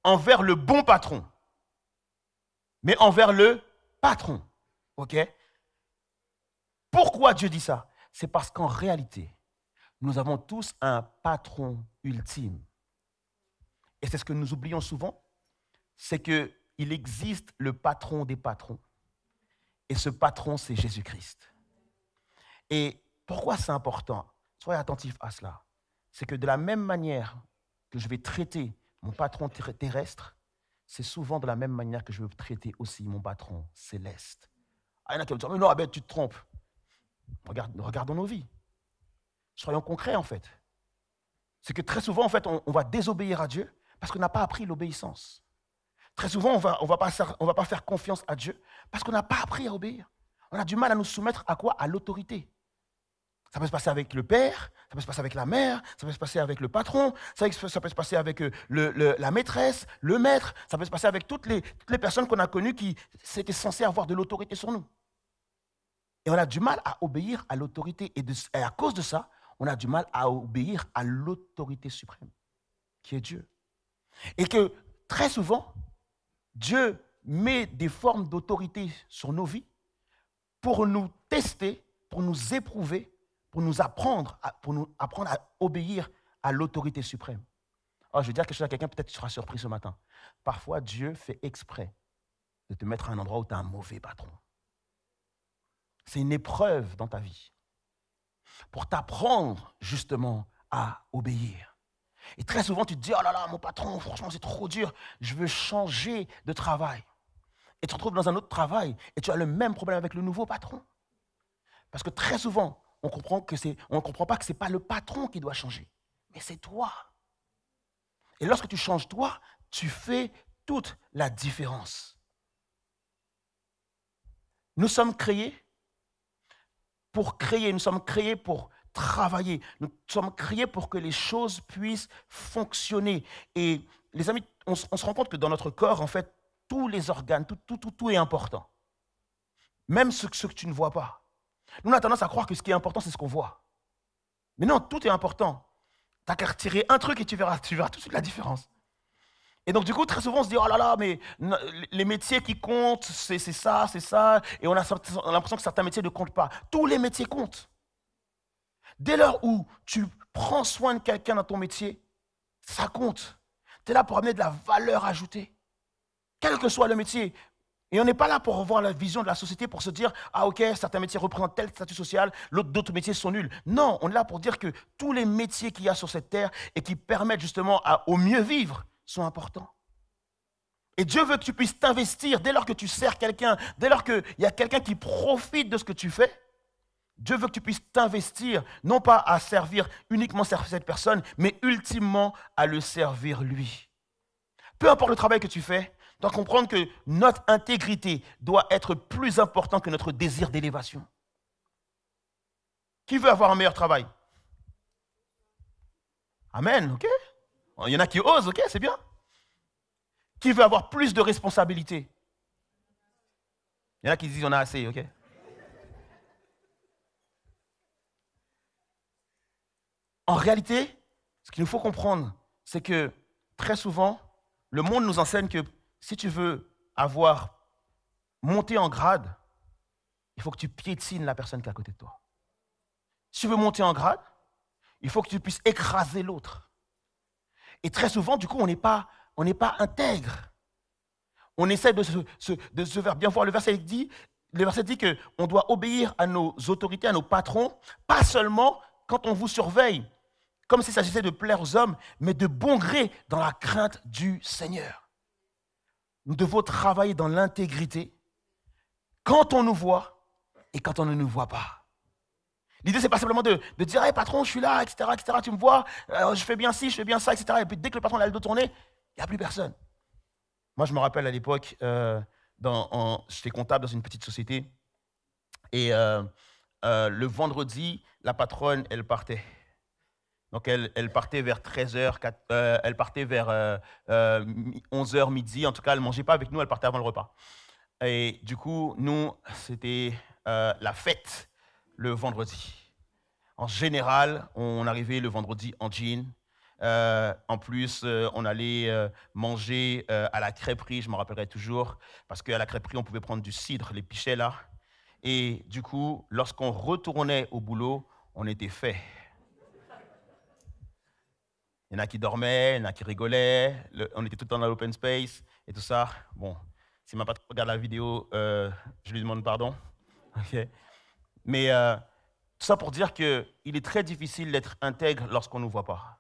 envers le bon patron, mais envers le patron. OK? Pourquoi Dieu dit ça? C'est parce qu'en réalité, nous avons tous un patron ultime. Et c'est ce que nous oublions souvent, c'est qu'il existe le patron des patrons. Et ce patron, c'est Jésus-Christ. Et pourquoi c'est important? Soyez attentifs à cela. C'est que de la même manière que je vais traiter mon patron terrestre, c'est souvent de la même manière que je vais traiter aussi mon patron céleste. Ah, il y en a qui vont dire, mais non, Abed, tu te trompes. Regardons nos vies. Soyons concrets, en fait. C'est que très souvent, en fait, on va désobéir à Dieu parce qu'on n'a pas appris l'obéissance. Très souvent, on va pas faire confiance à Dieu parce qu'on n'a pas appris à obéir. On a du mal à nous soumettre à quoi? À l'autorité. Ça peut se passer avec le père, ça peut se passer avec la mère, ça peut se passer avec le patron, ça peut se passer avec la maîtresse, le maître, ça peut se passer avec toutes les personnes qu'on a connues qui étaient censées avoir de l'autorité sur nous. Et on a du mal à obéir à l'autorité. Et à cause de ça, on a du mal à obéir à l'autorité suprême, qui est Dieu. Et que très souvent, Dieu met des formes d'autorité sur nos vies pour nous tester, pour nous éprouver, pour nous apprendre à obéir à l'autorité suprême. Alors, je vais dire quelque chose à quelqu'un, peut-être tu seras surpris ce matin. Parfois, Dieu fait exprès de te mettre à un endroit où tu as un mauvais patron. C'est une épreuve dans ta vie pour t'apprendre justement à obéir. Et très souvent, tu te dis, oh là là, mon patron, franchement, c'est trop dur, je veux changer de travail. Et tu te retrouves dans un autre travail et tu as le même problème avec le nouveau patron. Parce que très souvent, on ne comprend pas que ce n'est pas le patron qui doit changer, mais c'est toi. Et lorsque tu changes toi, tu fais toute la différence. Nous sommes créés pour créer, nous sommes créés pour travailler, nous sommes créés pour que les choses puissent fonctionner. Et les amis, on se rend compte que dans notre corps, en fait, tous les organes, tout est important. Même ce que tu ne vois pas. Nous, on a tendance à croire que ce qui est important, c'est ce qu'on voit. Mais non, tout est important. Tu n'as qu'à retirer un truc et tu verras tout de suite la différence. Et donc, du coup, très souvent, on se dit, oh là là, mais les métiers qui comptent, c'est ça, et on a l'impression que certains métiers ne comptent pas. Tous les métiers comptent. Dès lors où tu prends soin de quelqu'un dans ton métier, ça compte. Tu es là pour amener de la valeur ajoutée, quel que soit le métier. Et on n'est pas là pour revoir la vision de la société, pour se dire, ah ok, certains métiers représentent tel statut social, d'autres métiers sont nuls. Non, on est là pour dire que tous les métiers qu'il y a sur cette terre et qui permettent justement au mieux vivre sont importants. Et Dieu veut que tu puisses t'investir dès lors que tu sers quelqu'un, dès lors qu'il y a quelqu'un qui profite de ce que tu fais. Dieu veut que tu puisses t'investir, non pas à servir uniquement cette personne, mais ultimement à le servir lui. Peu importe le travail que tu fais, tu dois comprendre que notre intégrité doit être plus importante que notre désir d'élévation. Qui veut avoir un meilleur travail? Amen, ok? Il y en a qui osent, ok, c'est bien. Qui veut avoir plus de responsabilités? Il y en a qui disent on a assez, ok? En réalité, ce qu'il nous faut comprendre, c'est que très souvent, le monde nous enseigne que si tu veux monter en grade, il faut que tu piétines la personne qui est à côté de toi. Si tu veux monter en grade, il faut que tu puisses écraser l'autre. Et très souvent, du coup, on n'est pas intègre. On essaie de se faire bien voir. Le verset dit qu'on doit obéir à nos autorités, à nos patrons, pas seulement quand on vous surveille, comme s'il s'agissait de plaire aux hommes, mais de bon gré dans la crainte du Seigneur. Nous devons travailler dans l'intégrité quand on nous voit et quand on ne nous voit pas. L'idée, ce n'est pas simplement de dire hey, « patron, je suis là, etc., tu me vois, je fais bien ci, je fais bien ça, etc. » Et puis dès que le patron a le dos tourné, il n'y a plus personne. Moi, je me rappelle à l'époque, j'étais comptable dans une petite société et le vendredi, la patronne, elle partait. Donc, elle partait vers 13h, elle partait vers 11h, midi. En tout cas, elle ne mangeait pas avec nous, elle partait avant le repas. Et du coup, nous, c'était la fête le vendredi. En général, on arrivait le vendredi en jean. En plus, on allait manger à la crêperie, je me rappellerai toujours, parce qu'à la crêperie, on pouvait prendre du cidre, les pichets là. Et du coup, lorsqu'on retournait au boulot, on était fait. Il y en a qui dormaient, il y en a qui rigolaient, on était tout le temps dans l'open space et tout ça. Bon, si ma patronne regarde la vidéo, je lui demande pardon. Okay. Mais tout ça pour dire qu'il est très difficile d'être intègre lorsqu'on ne nous voit pas.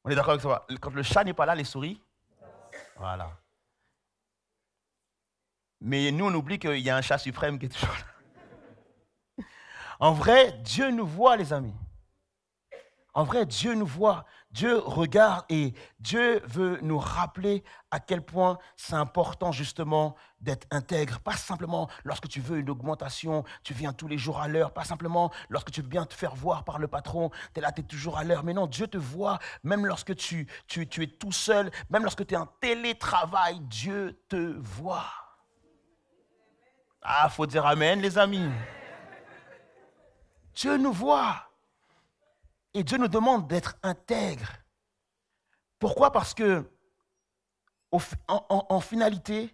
On est d'accord avec ça? Quand le chat n'est pas là, les souris? Voilà. Mais nous, on oublie qu'il y a un chat suprême qui est toujours là. En vrai, Dieu nous voit, les amis. En vrai, Dieu nous voit, Dieu regarde et Dieu veut nous rappeler à quel point c'est important justement d'être intègre. Pas simplement lorsque tu veux une augmentation, tu viens tous les jours à l'heure. Pas simplement lorsque tu veux bien te faire voir par le patron, tu es là, tu es toujours à l'heure. Mais non, Dieu te voit même lorsque tu es tout seul, même lorsque tu es en télétravail, Dieu te voit. Ah, il faut dire amen, les amis. Dieu nous voit. Et Dieu nous demande d'être intègre. Pourquoi? Parce que, en finalité,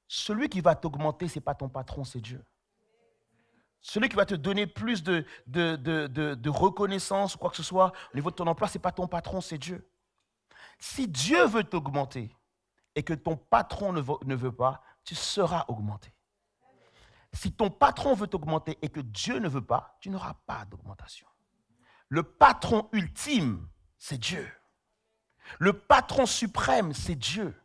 celui qui va t'augmenter, ce n'est pas ton patron, c'est Dieu. Celui qui va te donner plus de reconnaissance ou quoi que ce soit au niveau de ton emploi, ce n'est pas ton patron, c'est Dieu. Si Dieu veut t'augmenter et que ton patron ne veut pas, tu seras augmenté. Si ton patron veut t'augmenter et que Dieu ne veut pas, tu n'auras pas d'augmentation. Le patron ultime, c'est Dieu. Le patron suprême, c'est Dieu.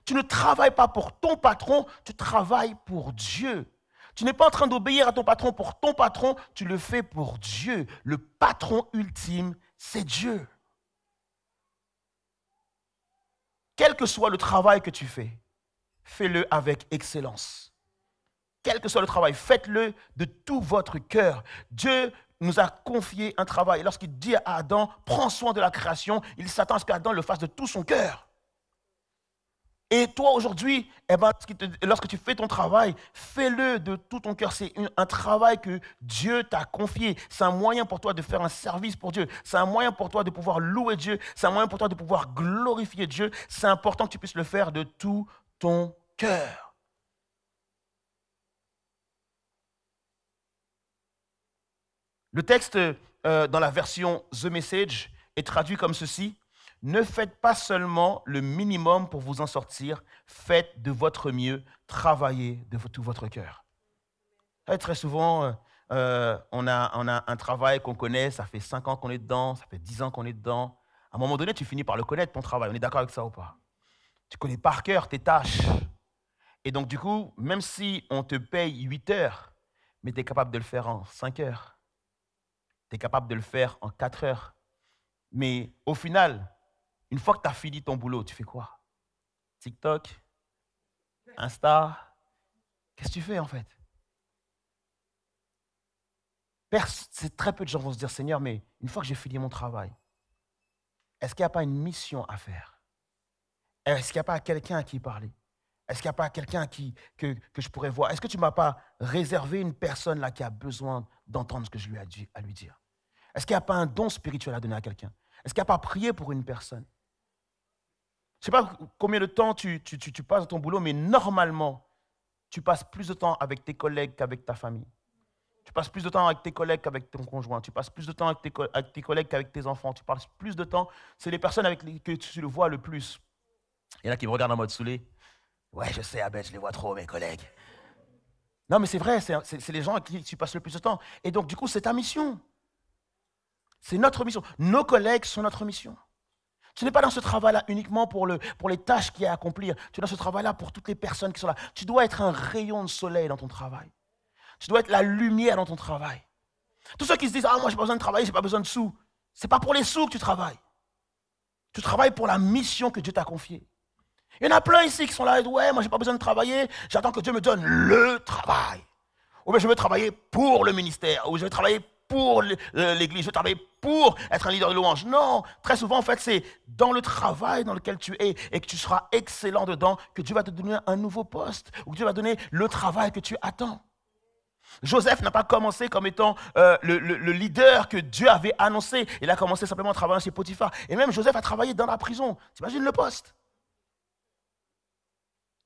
Tu ne travailles pas pour ton patron, tu travailles pour Dieu. Tu n'es pas en train d'obéir à ton patron pour ton patron, tu le fais pour Dieu. Le patron ultime, c'est Dieu. Quel que soit le travail que tu fais, fais-le avec excellence. Quel que soit le travail, faites-le de tout votre cœur. Dieu nous a confié un travail. Et lorsqu'il dit à Adam, prends soin de la création, il s'attend à ce qu'Adam le fasse de tout son cœur. Et toi, aujourd'hui, eh ben, lorsque tu fais ton travail, fais-le de tout ton cœur. C'est un travail que Dieu t'a confié. C'est un moyen pour toi de faire un service pour Dieu. C'est un moyen pour toi de pouvoir louer Dieu. C'est un moyen pour toi de pouvoir glorifier Dieu. C'est important que tu puisses le faire de tout ton cœur. Le texte dans la version The Message est traduit comme ceci. Ne faites pas seulement le minimum pour vous en sortir, faites de votre mieux, travaillez de tout votre cœur. Très souvent, on a un travail qu'on connaît, ça fait 5 ans qu'on est dedans, ça fait 10 ans qu'on est dedans. À un moment donné, tu finis par le connaître, ton travail. On est d'accord avec ça ou pas? Tu connais par cœur tes tâches. Et donc, du coup, même si on te paye 8 heures, mais tu es capable de le faire en 5 heures. Tu es capable de le faire en 4 heures. Mais au final, une fois que tu as fini ton boulot, tu fais quoi? TikTok? Insta? Qu'est-ce que tu fais en fait? C'est très peu de gens vont se dire, Seigneur, mais une fois que j'ai fini mon travail, est-ce qu'il n'y a pas une mission à faire? Est-ce qu'il n'y a pas quelqu'un à qui parler? Est-ce qu'il n'y a pas quelqu'un que je pourrais voir? Est-ce que tu ne m'as pas réservé une personne là qui a besoin d'entendre ce que je lui ai à lui dire? Est-ce qu'il n'y a pas un don spirituel à donner à quelqu'un? Est-ce qu'il n'y a pas prié pour une personne? Je ne sais pas combien de temps tu passes dans ton boulot, mais normalement, tu passes plus de temps avec tes collègues qu'avec ta famille. Tu passes plus de temps avec tes collègues qu'avec ton conjoint. Tu passes plus de temps avec tes collègues qu'avec tes enfants. Tu passes plus de temps. C'est les personnes avec lesquelles tu le vois le plus. Il y en a qui me regardent en mode saoulé. Ouais, je sais, Abel, je les vois trop, mes collègues. Non, mais c'est vrai, c'est les gens avec qui tu passes le plus de temps. Et donc, du coup, c'est ta mission. C'est notre mission. Nos collègues sont notre mission. Tu n'es pas dans ce travail-là uniquement pour les tâches qu'il y a à accomplir. Tu es dans ce travail-là pour toutes les personnes qui sont là. Tu dois être un rayon de soleil dans ton travail. Tu dois être la lumière dans ton travail. Tous ceux qui se disent « Ah, moi, j'ai pas besoin de travailler, j'ai pas besoin de sous », ce n'est pas pour les sous que tu travailles. Tu travailles pour la mission que Dieu t'a confiée. Il y en a plein ici qui sont là et disent « Ouais, moi, j'ai pas besoin de travailler, j'attends que Dieu me donne le travail. » Ou bien je veux travailler pour le ministère, ou je veux travailler pour l'église, je veux travailler pour être un leader de louange. Non, très souvent, en fait, c'est dans le travail dans lequel tu es et que tu seras excellent dedans que Dieu va te donner un nouveau poste, ou que Dieu va donner le travail que tu attends. Joseph n'a pas commencé comme étant le leader que Dieu avait annoncé. Il a commencé simplement à travailler chez Potiphar. Et même Joseph a travaillé dans la prison. T'imagines le poste?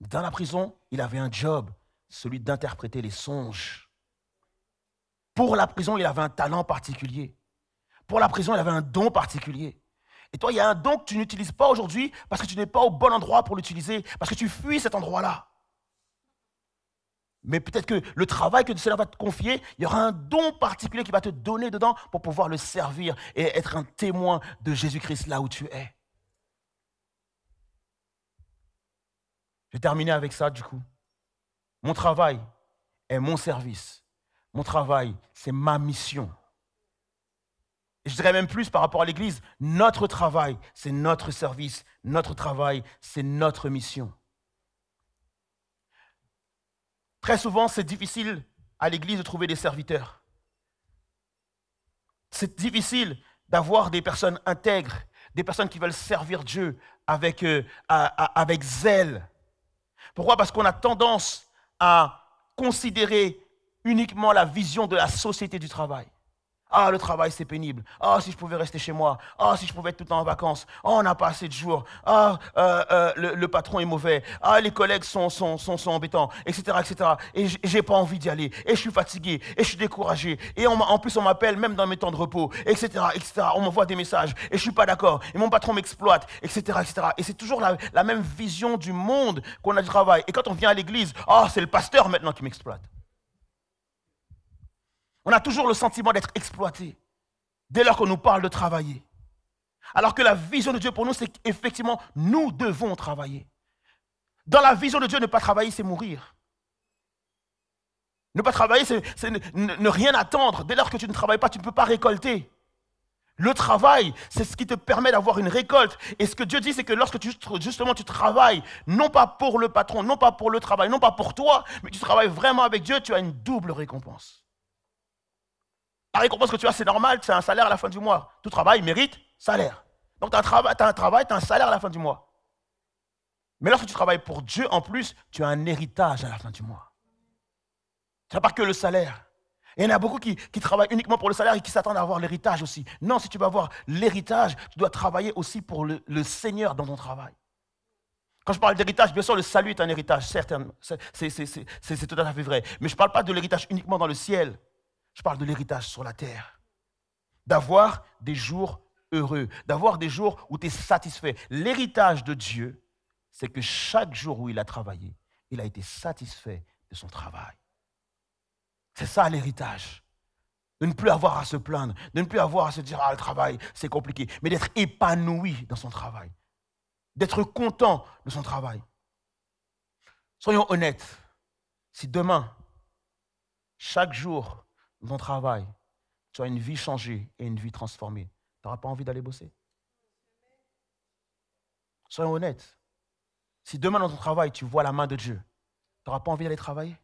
Dans la prison, il avait un job, celui d'interpréter les songes. Pour la prison, il avait un talent particulier. Pour la prison, il avait un don particulier. Et toi, il y a un don que tu n'utilises pas aujourd'hui parce que tu n'es pas au bon endroit pour l'utiliser, parce que tu fuis cet endroit-là. Mais peut-être que le travail que le Seigneur va te confier, il y aura un don particulier qui va te donner dedans pour pouvoir le servir et être un témoin de Jésus-Christ là où tu es. Je vais terminer avec ça du coup. Mon travail est mon service. Mon travail, c'est ma mission. Et je dirais même plus par rapport à l'Église, notre travail, c'est notre service. Notre travail, c'est notre mission. Très souvent, c'est difficile à l'Église de trouver des serviteurs. C'est difficile d'avoir des personnes intègres, des personnes qui veulent servir Dieu avec zèle. Pourquoi? Parce qu'on a tendance à considérer uniquement la vision de la société du travail. Ah, le travail, c'est pénible. Ah, si je pouvais rester chez moi. Ah, si je pouvais être tout le temps en vacances. Ah, on n'a pas assez de jours. Ah, le patron est mauvais. Ah, les collègues sont embêtants, etc., etc. Et j'ai pas envie d'y aller. Et je suis fatigué. Et je suis découragé. Et en plus, on m'appelle même dans mes temps de repos, etc., etc. On m'envoie des messages. Et je suis pas d'accord. Et mon patron m'exploite, etc., etc. Et c'est toujours la même vision du monde qu'on a du travail. Et quand on vient à l'église, ah, c'est le pasteur maintenant qui m'exploite. On a toujours le sentiment d'être exploité dès lors qu'on nous parle de travailler. Alors que la vision de Dieu pour nous, c'est qu'effectivement, nous devons travailler. Dans la vision de Dieu, ne pas travailler, c'est mourir. Ne pas travailler, c'est ne rien attendre. Dès lors que tu ne travailles pas, tu ne peux pas récolter. Le travail, c'est ce qui te permet d'avoir une récolte. Et ce que Dieu dit, c'est que lorsque justement tu travailles, non pas pour le patron, non pas pour le travail, non pas pour toi, mais tu travailles vraiment avec Dieu, tu as une double récompense. La récompense que tu as, c'est normal, c'est un salaire à la fin du mois. Tout travail mérite salaire. Donc tu as un travail, tu as un salaire à la fin du mois. Mais lorsque tu travailles pour Dieu, en plus, tu as un héritage à la fin du mois. Tu n'as pas que le salaire. Et il y en a beaucoup qui travaillent uniquement pour le salaire et qui s'attendent à avoir l'héritage aussi. Non, si tu veux avoir l'héritage, tu dois travailler aussi pour le Seigneur dans ton travail. Quand je parle d'héritage, bien sûr, le salut est un héritage, certainement. C'est tout à fait vrai. Mais je ne parle pas de l'héritage uniquement dans le ciel. Je parle de l'héritage sur la terre. D'avoir des jours heureux, d'avoir des jours où tu es satisfait. L'héritage de Dieu, c'est que chaque jour où il a travaillé, il a été satisfait de son travail. C'est ça l'héritage. De ne plus avoir à se plaindre, de ne plus avoir à se dire « Ah, le travail, c'est compliqué », mais d'être épanoui dans son travail, d'être content de son travail. Soyons honnêtes, si demain, chaque jour de ton travail, tu as une vie changée et une vie transformée, tu n'auras pas envie d'aller bosser. Soyons honnêtes. Si demain dans ton travail, tu vois la main de Dieu, tu n'auras pas envie d'aller travailler.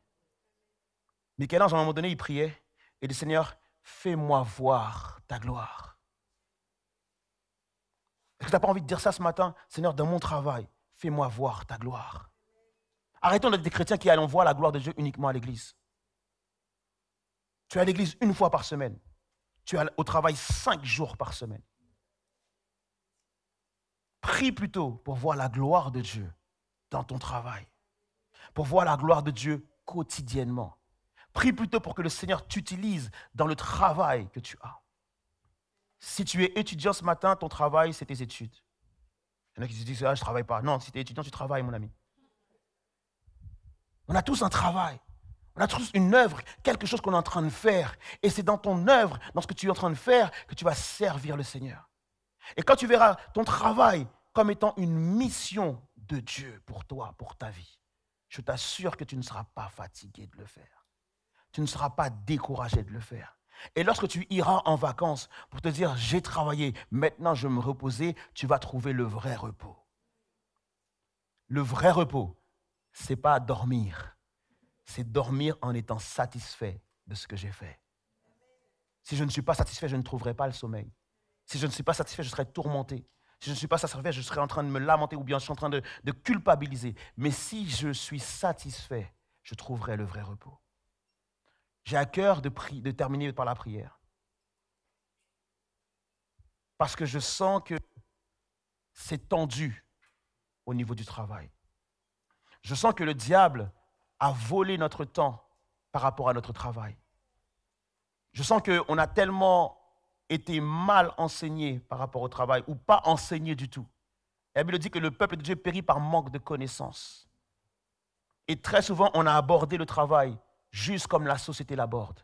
Michel-Ange, à un moment donné, il priait et dit « Seigneur, fais-moi voir ta gloire. » Est-ce que tu n'as pas envie de dire ça ce matin? Seigneur, dans mon travail, fais-moi voir ta gloire. Arrêtons d'être des chrétiens qui allons voir la gloire de Dieu uniquement à l'église. Tu es à l'église une fois par semaine. Tu es au travail 5 jours par semaine. Prie plutôt pour voir la gloire de Dieu dans ton travail. Pour voir la gloire de Dieu quotidiennement. Prie plutôt pour que le Seigneur t'utilise dans le travail que tu as. Si tu es étudiant ce matin, ton travail, c'est tes études. Il y en a qui se disent, ah, je ne travaille pas. Non, si tu es étudiant, tu travailles, mon ami. On a tous un travail. On a tous une œuvre, quelque chose qu'on est en train de faire. Et c'est dans ton œuvre, dans ce que tu es en train de faire, que tu vas servir le Seigneur. Et quand tu verras ton travail comme étant une mission de Dieu pour toi, pour ta vie, je t'assure que tu ne seras pas fatigué de le faire. Tu ne seras pas découragé de le faire. Et lorsque tu iras en vacances pour te dire, j'ai travaillé, maintenant je vais me reposer, tu vas trouver le vrai repos. Le vrai repos, ce n'est pas dormir. C'est dormir en étant satisfait de ce que j'ai fait. Si je ne suis pas satisfait, je ne trouverai pas le sommeil. Si je ne suis pas satisfait, je serai tourmenté. Si je ne suis pas satisfait, je serai en train de me lamenter ou bien je suis en train de culpabiliser. Mais si je suis satisfait, je trouverai le vrai repos. J'ai à cœur de terminer par la prière. Parce que je sens que c'est tendu au niveau du travail. Je sens que le diable a volé notre temps par rapport à notre travail. Je sens qu'on a tellement été mal enseigné par rapport au travail ou pas enseigné du tout. La Bible dit que le peuple de Dieu périt par manque de connaissances. Et très souvent, on a abordé le travail juste comme la société l'aborde,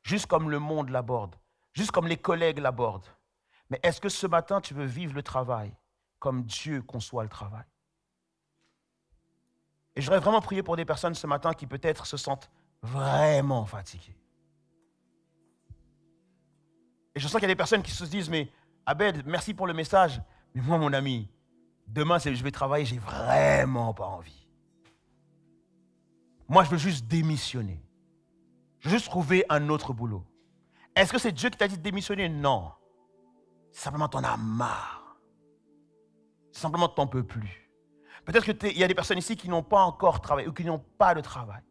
juste comme le monde l'aborde, juste comme les collègues l'abordent. Mais est-ce que ce matin, tu veux vivre le travail comme Dieu conçoit le travail? Et j'aurais vraiment prié pour des personnes ce matin qui peut-être se sentent vraiment fatiguées. Et je sens qu'il y a des personnes qui se disent, mais Abed, merci pour le message, mais moi, mon ami, demain, je vais travailler, j'ai vraiment pas envie. Moi, je veux juste démissionner. Je veux juste trouver un autre boulot. Est-ce que c'est Dieu qui t'a dit de démissionner? Non. Simplement, tu en as marre. Simplement, tu n'en peux plus. Peut-être qu'il y a des personnes ici qui n'ont pas encore travaillé ou qui n'ont pas de travail.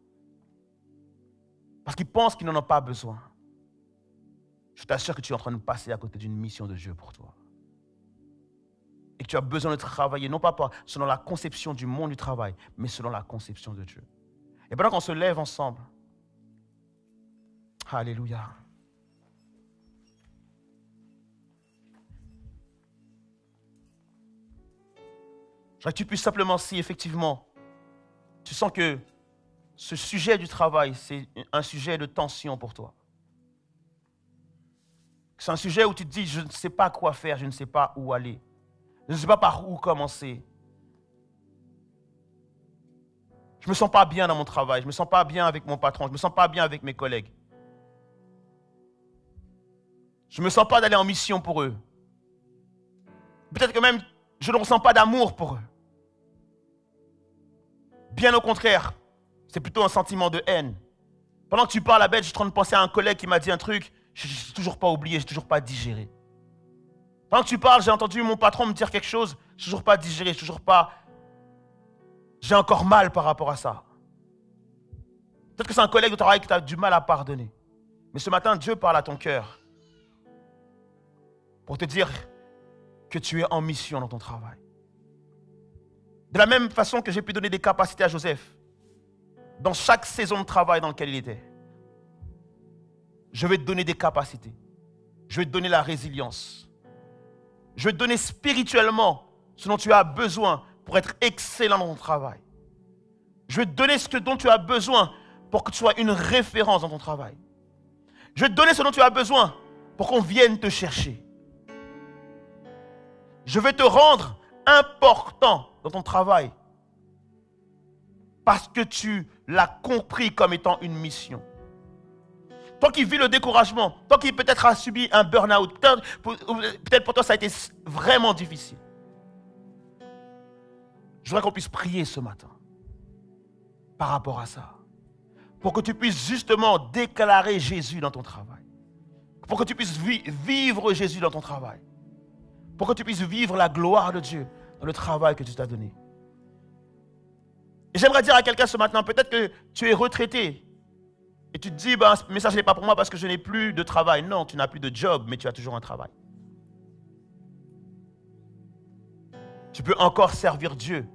Parce qu'ils pensent qu'ils n'en ont pas besoin. Je t'assure que tu es en train de passer à côté d'une mission de Dieu pour toi. Et que tu as besoin de travailler, non pas selon la conception du monde du travail, mais selon la conception de Dieu. Et pendant qu'on se lève ensemble, alléluia. Je voudrais que tu puisses simplement, si effectivement, tu sens que ce sujet du travail, c'est un sujet de tension pour toi. C'est un sujet où tu te dis, je ne sais pas quoi faire, je ne sais pas où aller. Je ne sais pas par où commencer. Je ne me sens pas bien dans mon travail, je ne me sens pas bien avec mon patron, je ne me sens pas bien avec mes collègues. Je ne me sens pas d'aller en mission pour eux. Peut-être que même, je ne ressens pas d'amour pour eux. Bien au contraire, c'est plutôt un sentiment de haine. Pendant que tu parles, Abed, je suis en train de penser à un collègue qui m'a dit un truc, je n'ai toujours pas oublié, je n'ai toujours pas digéré. Pendant que tu parles, j'ai entendu mon patron me dire quelque chose, je n'ai toujours pas digéré, je n'ai toujours pas J'ai encore mal par rapport à ça. Peut-être que c'est un collègue de travail que tu as du mal à pardonner. Mais ce matin, Dieu parle à ton cœur pour te dire que tu es en mission dans ton travail. De la même façon que j'ai pu donner des capacités à Joseph, dans chaque saison de travail dans laquelle il était, je vais te donner des capacités. Je vais te donner la résilience. Je vais te donner spirituellement ce dont tu as besoin pour être excellent dans ton travail. Je vais te donner ce dont tu as besoin pour que tu sois une référence dans ton travail. Je vais te donner ce dont tu as besoin pour qu'on vienne te chercher. Je vais te rendre important dans ton travail parce que tu l'as compris comme étant une mission. Toi qui vis le découragement, toi qui peut-être as subi un burn-out, peut-être pour toi ça a été vraiment difficile. Je voudrais qu'on puisse prier ce matin par rapport à ça. Pour que tu puisses justement déclarer Jésus dans ton travail. Pour que tu puisses vivre Jésus dans ton travail. Pour que tu puisses vivre la gloire de Dieu dans le travail que Dieu t'a donné. Et j'aimerais dire à quelqu'un ce matin, peut-être que tu es retraité. Et tu te dis, ce message n'est pas pour moi parce que je n'ai plus de travail. Non, tu n'as plus de job, mais tu as toujours un travail. Tu peux encore servir Dieu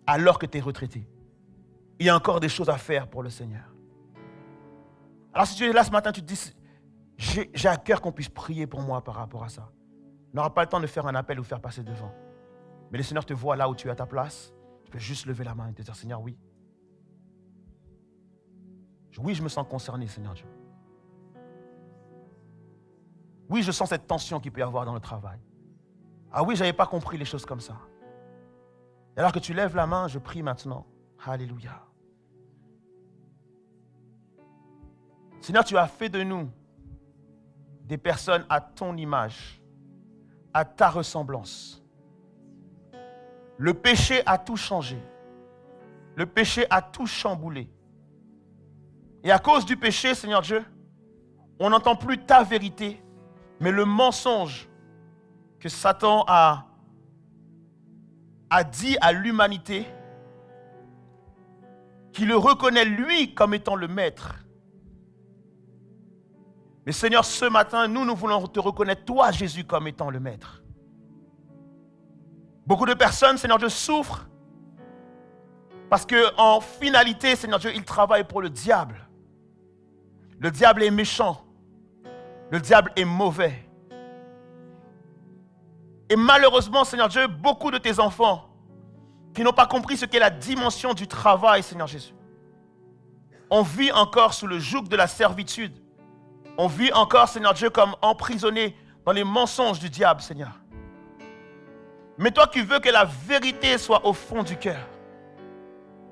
alors que tu es retraité. Il y a encore des choses à faire pour le Seigneur. Alors si tu es là ce matin, tu te dis, j'ai à cœur qu'on puisse prier pour moi par rapport à ça. On n'aura pas le temps de faire un appel ou faire passer devant. Mais le Seigneur te voit là où tu es à ta place. Tu peux juste lever la main et te dire, Seigneur, oui. Oui, je me sens concerné, Seigneur Dieu. Oui, je sens cette tension qu'il peut y avoir dans le travail. Ah oui, je n'avais pas compris les choses comme ça. Et alors que tu lèves la main, je prie maintenant. Alléluia. Seigneur, tu as fait de nous des personnes à ton image, à ta ressemblance. Le péché a tout changé. Le péché a tout chamboulé. Et à cause du péché, Seigneur Dieu, on n'entend plus ta vérité, mais le mensonge que Satan a dit à l'humanité, qui le reconnaît lui comme étant le maître. Mais Seigneur, ce matin, nous voulons te reconnaître, toi, Jésus, comme étant le maître. Beaucoup de personnes, Seigneur Dieu, souffrent parce qu'en finalité, Seigneur Dieu, ils travaillent pour le diable. Le diable est méchant. Le diable est mauvais. Et malheureusement, Seigneur Dieu, beaucoup de tes enfants qui n'ont pas compris ce qu'est la dimension du travail, Seigneur Jésus. On vit encore sous le joug de la servitude. On vit encore, Seigneur Dieu, comme emprisonné dans les mensonges du diable, Seigneur. Mais toi qui veux que la vérité soit au fond du cœur,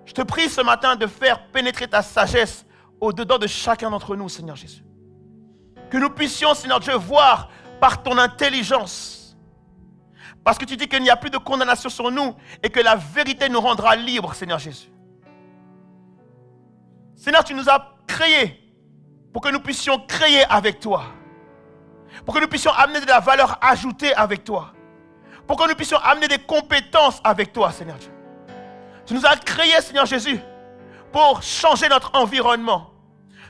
je te prie ce matin de faire pénétrer ta sagesse au-dedans de chacun d'entre nous, Seigneur Jésus. Que nous puissions, Seigneur Dieu, voir par ton intelligence. Parce que tu dis qu'il n'y a plus de condamnation sur nous et que la vérité nous rendra libres, Seigneur Jésus. Seigneur, tu nous as créés pour que nous puissions créer avec toi. Pour que nous puissions amener de la valeur ajoutée avec toi. Pour que nous puissions amener des compétences avec toi, Seigneur Dieu. Tu nous as créés, Seigneur Jésus, pour changer notre environnement.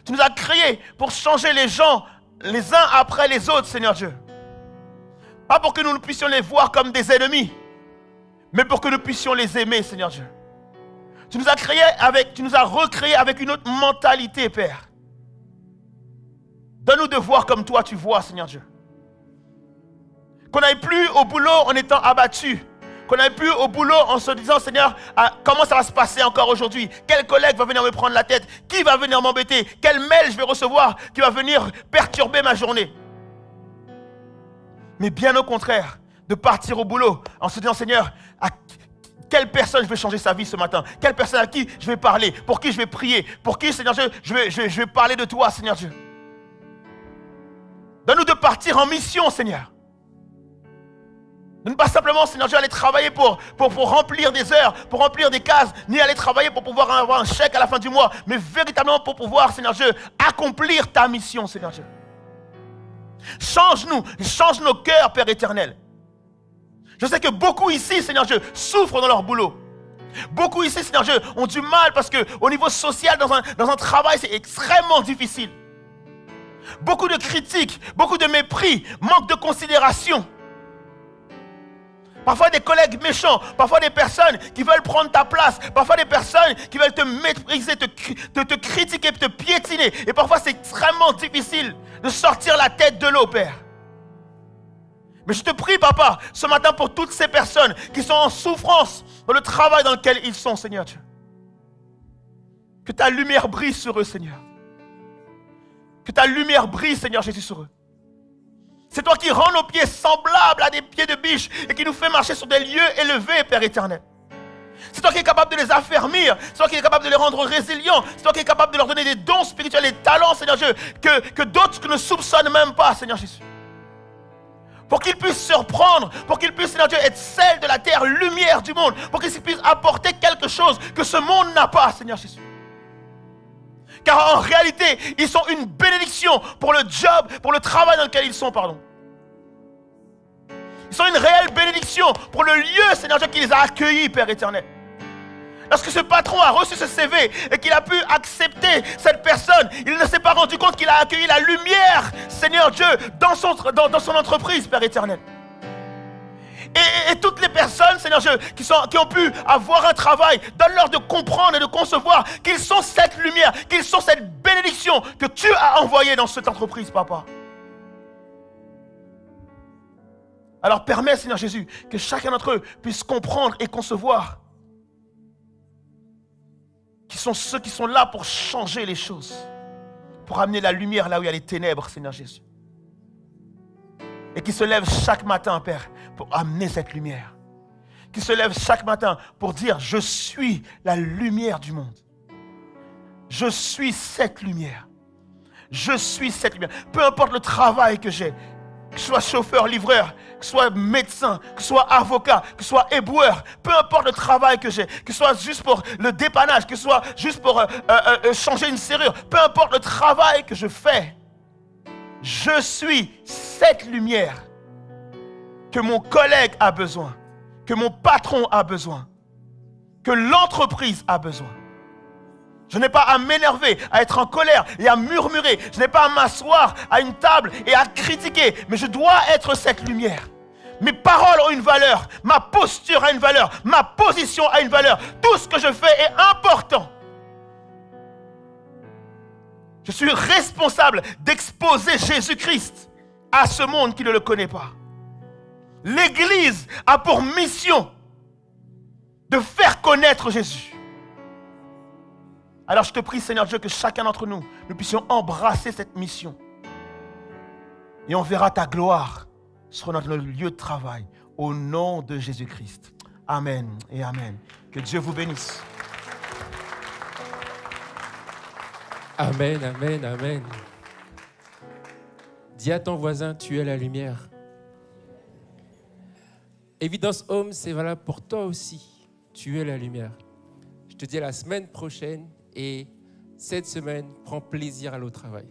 Tu nous as créés pour changer les gens les uns après les autres, Seigneur Dieu. Pas pour que nous puissions les voir comme des ennemis, mais pour que nous puissions les aimer, Seigneur Dieu. Tu nous as recréés avec une autre mentalité, Père. Donne-nous de voir comme toi tu vois, Seigneur Dieu. Qu'on n'aille plus au boulot en étant abattu. Qu'on n'aille plus au boulot en se disant, Seigneur, comment ça va se passer encore aujourd'hui? Quel collègue va venir me prendre la tête? Qui va venir m'embêter? Quel mail je vais recevoir qui va venir perturber ma journée? Mais bien au contraire, de partir au boulot en se disant, Seigneur, à quelle personne je vais changer sa vie ce matin? Quelle personne à qui je vais parler? Pour qui je vais prier? Pour qui, Seigneur Dieu, je vais parler de toi, Seigneur Dieu. Donne-nous de partir en mission, Seigneur. De ne pas simplement, Seigneur Dieu, aller travailler pour remplir des heures, pour remplir des cases, ni aller travailler pour pouvoir avoir un chèque à la fin du mois, mais véritablement pour pouvoir, Seigneur Dieu, accomplir ta mission, Seigneur Dieu. Change-nous, change nos cœurs, Père éternel. Je sais que beaucoup ici, Seigneur Dieu, souffrent dans leur boulot. Beaucoup ici, Seigneur Dieu, ont du mal parce qu'au niveau social, dans un travail, c'est extrêmement difficile. Beaucoup de critiques, beaucoup de mépris, manque de considération. Parfois des collègues méchants, parfois des personnes qui veulent prendre ta place, parfois des personnes qui veulent te mépriser, te critiquer, te piétiner. Et parfois c'est extrêmement difficile de sortir la tête de l'eau, Père. Mais je te prie, Papa, ce matin pour toutes ces personnes qui sont en souffrance dans le travail dans lequel ils sont, Seigneur Dieu. Que ta lumière brille sur eux, Seigneur. Que ta lumière brille, Seigneur Jésus, sur eux. C'est toi qui rends nos pieds semblables à des pieds de biche et qui nous fait marcher sur des lieux élevés, Père éternel. C'est toi qui es capable de les affermir. C'est toi qui es capable de les rendre résilients. C'est toi qui es capable de leur donner des dons spirituels, des talents, Seigneur Dieu, que d'autres ne soupçonnent même pas, Seigneur Jésus. Pour qu'ils puissent surprendre, pour qu'ils puissent, Seigneur Dieu, être sel de la terre, lumière du monde, pour qu'ils puissent apporter quelque chose que ce monde n'a pas, Seigneur Jésus. Car en réalité, ils sont une bénédiction pour le job, pour le travail dans lequel ils sont, pardon. Ils sont une réelle bénédiction pour le lieu, Seigneur Dieu, qui les a accueillis, Père éternel. Lorsque ce patron a reçu ce CV et qu'il a pu accepter cette personne, il ne s'est pas rendu compte qu'il a accueilli la lumière, Seigneur Dieu, dans son entreprise, Père éternel. Et toutes les personnes, Seigneur Dieu, qui ont pu avoir un travail, donne-leur de comprendre et de concevoir qu'ils sont cette lumière, qu'ils sont cette bénédiction que tu as envoyée dans cette entreprise, Papa. Alors permets, Seigneur Jésus, que chacun d'entre eux puisse comprendre et concevoir qui sont ceux qui sont là pour changer les choses, pour amener la lumière là où il y a les ténèbres, Seigneur Jésus. Et qui se lèvent chaque matin, Père, pour amener cette lumière. Qui se lèvent chaque matin pour dire, je suis la lumière du monde. Je suis cette lumière. Je suis cette lumière. Peu importe le travail que j'ai, que je sois chauffeur, livreur, que je sois médecin, que je sois avocat, que je sois éboueur, peu importe le travail que j'ai, que ce soit juste pour le dépannage, que ce soit juste pour changer une serrure, peu importe le travail que je fais, je suis cette lumière que mon collègue a besoin, que mon patron a besoin, que l'entreprise a besoin. Je n'ai pas à m'énerver, à être en colère et à murmurer. Je n'ai pas à m'asseoir à une table et à critiquer. Mais je dois être cette lumière. Mes paroles ont une valeur. Ma posture a une valeur. Ma position a une valeur. Tout ce que je fais est important. Je suis responsable d'exposer Jésus-Christ à ce monde qui ne le connaît pas. L'Église a pour mission de faire connaître Jésus. Alors je te prie, Seigneur Dieu, que chacun d'entre nous, nous puissions embrasser cette mission. Et on verra ta gloire sur notre lieu de travail. Au nom de Jésus-Christ. Amen et amen. Que Dieu vous bénisse. Amen, amen, amen. Dis à ton voisin, tu es la lumière. Évidence Home, c'est valable pour toi aussi. Tu es la lumière. Je te dis à la semaine prochaine. Et cette semaine, prends plaisir à aller au travail.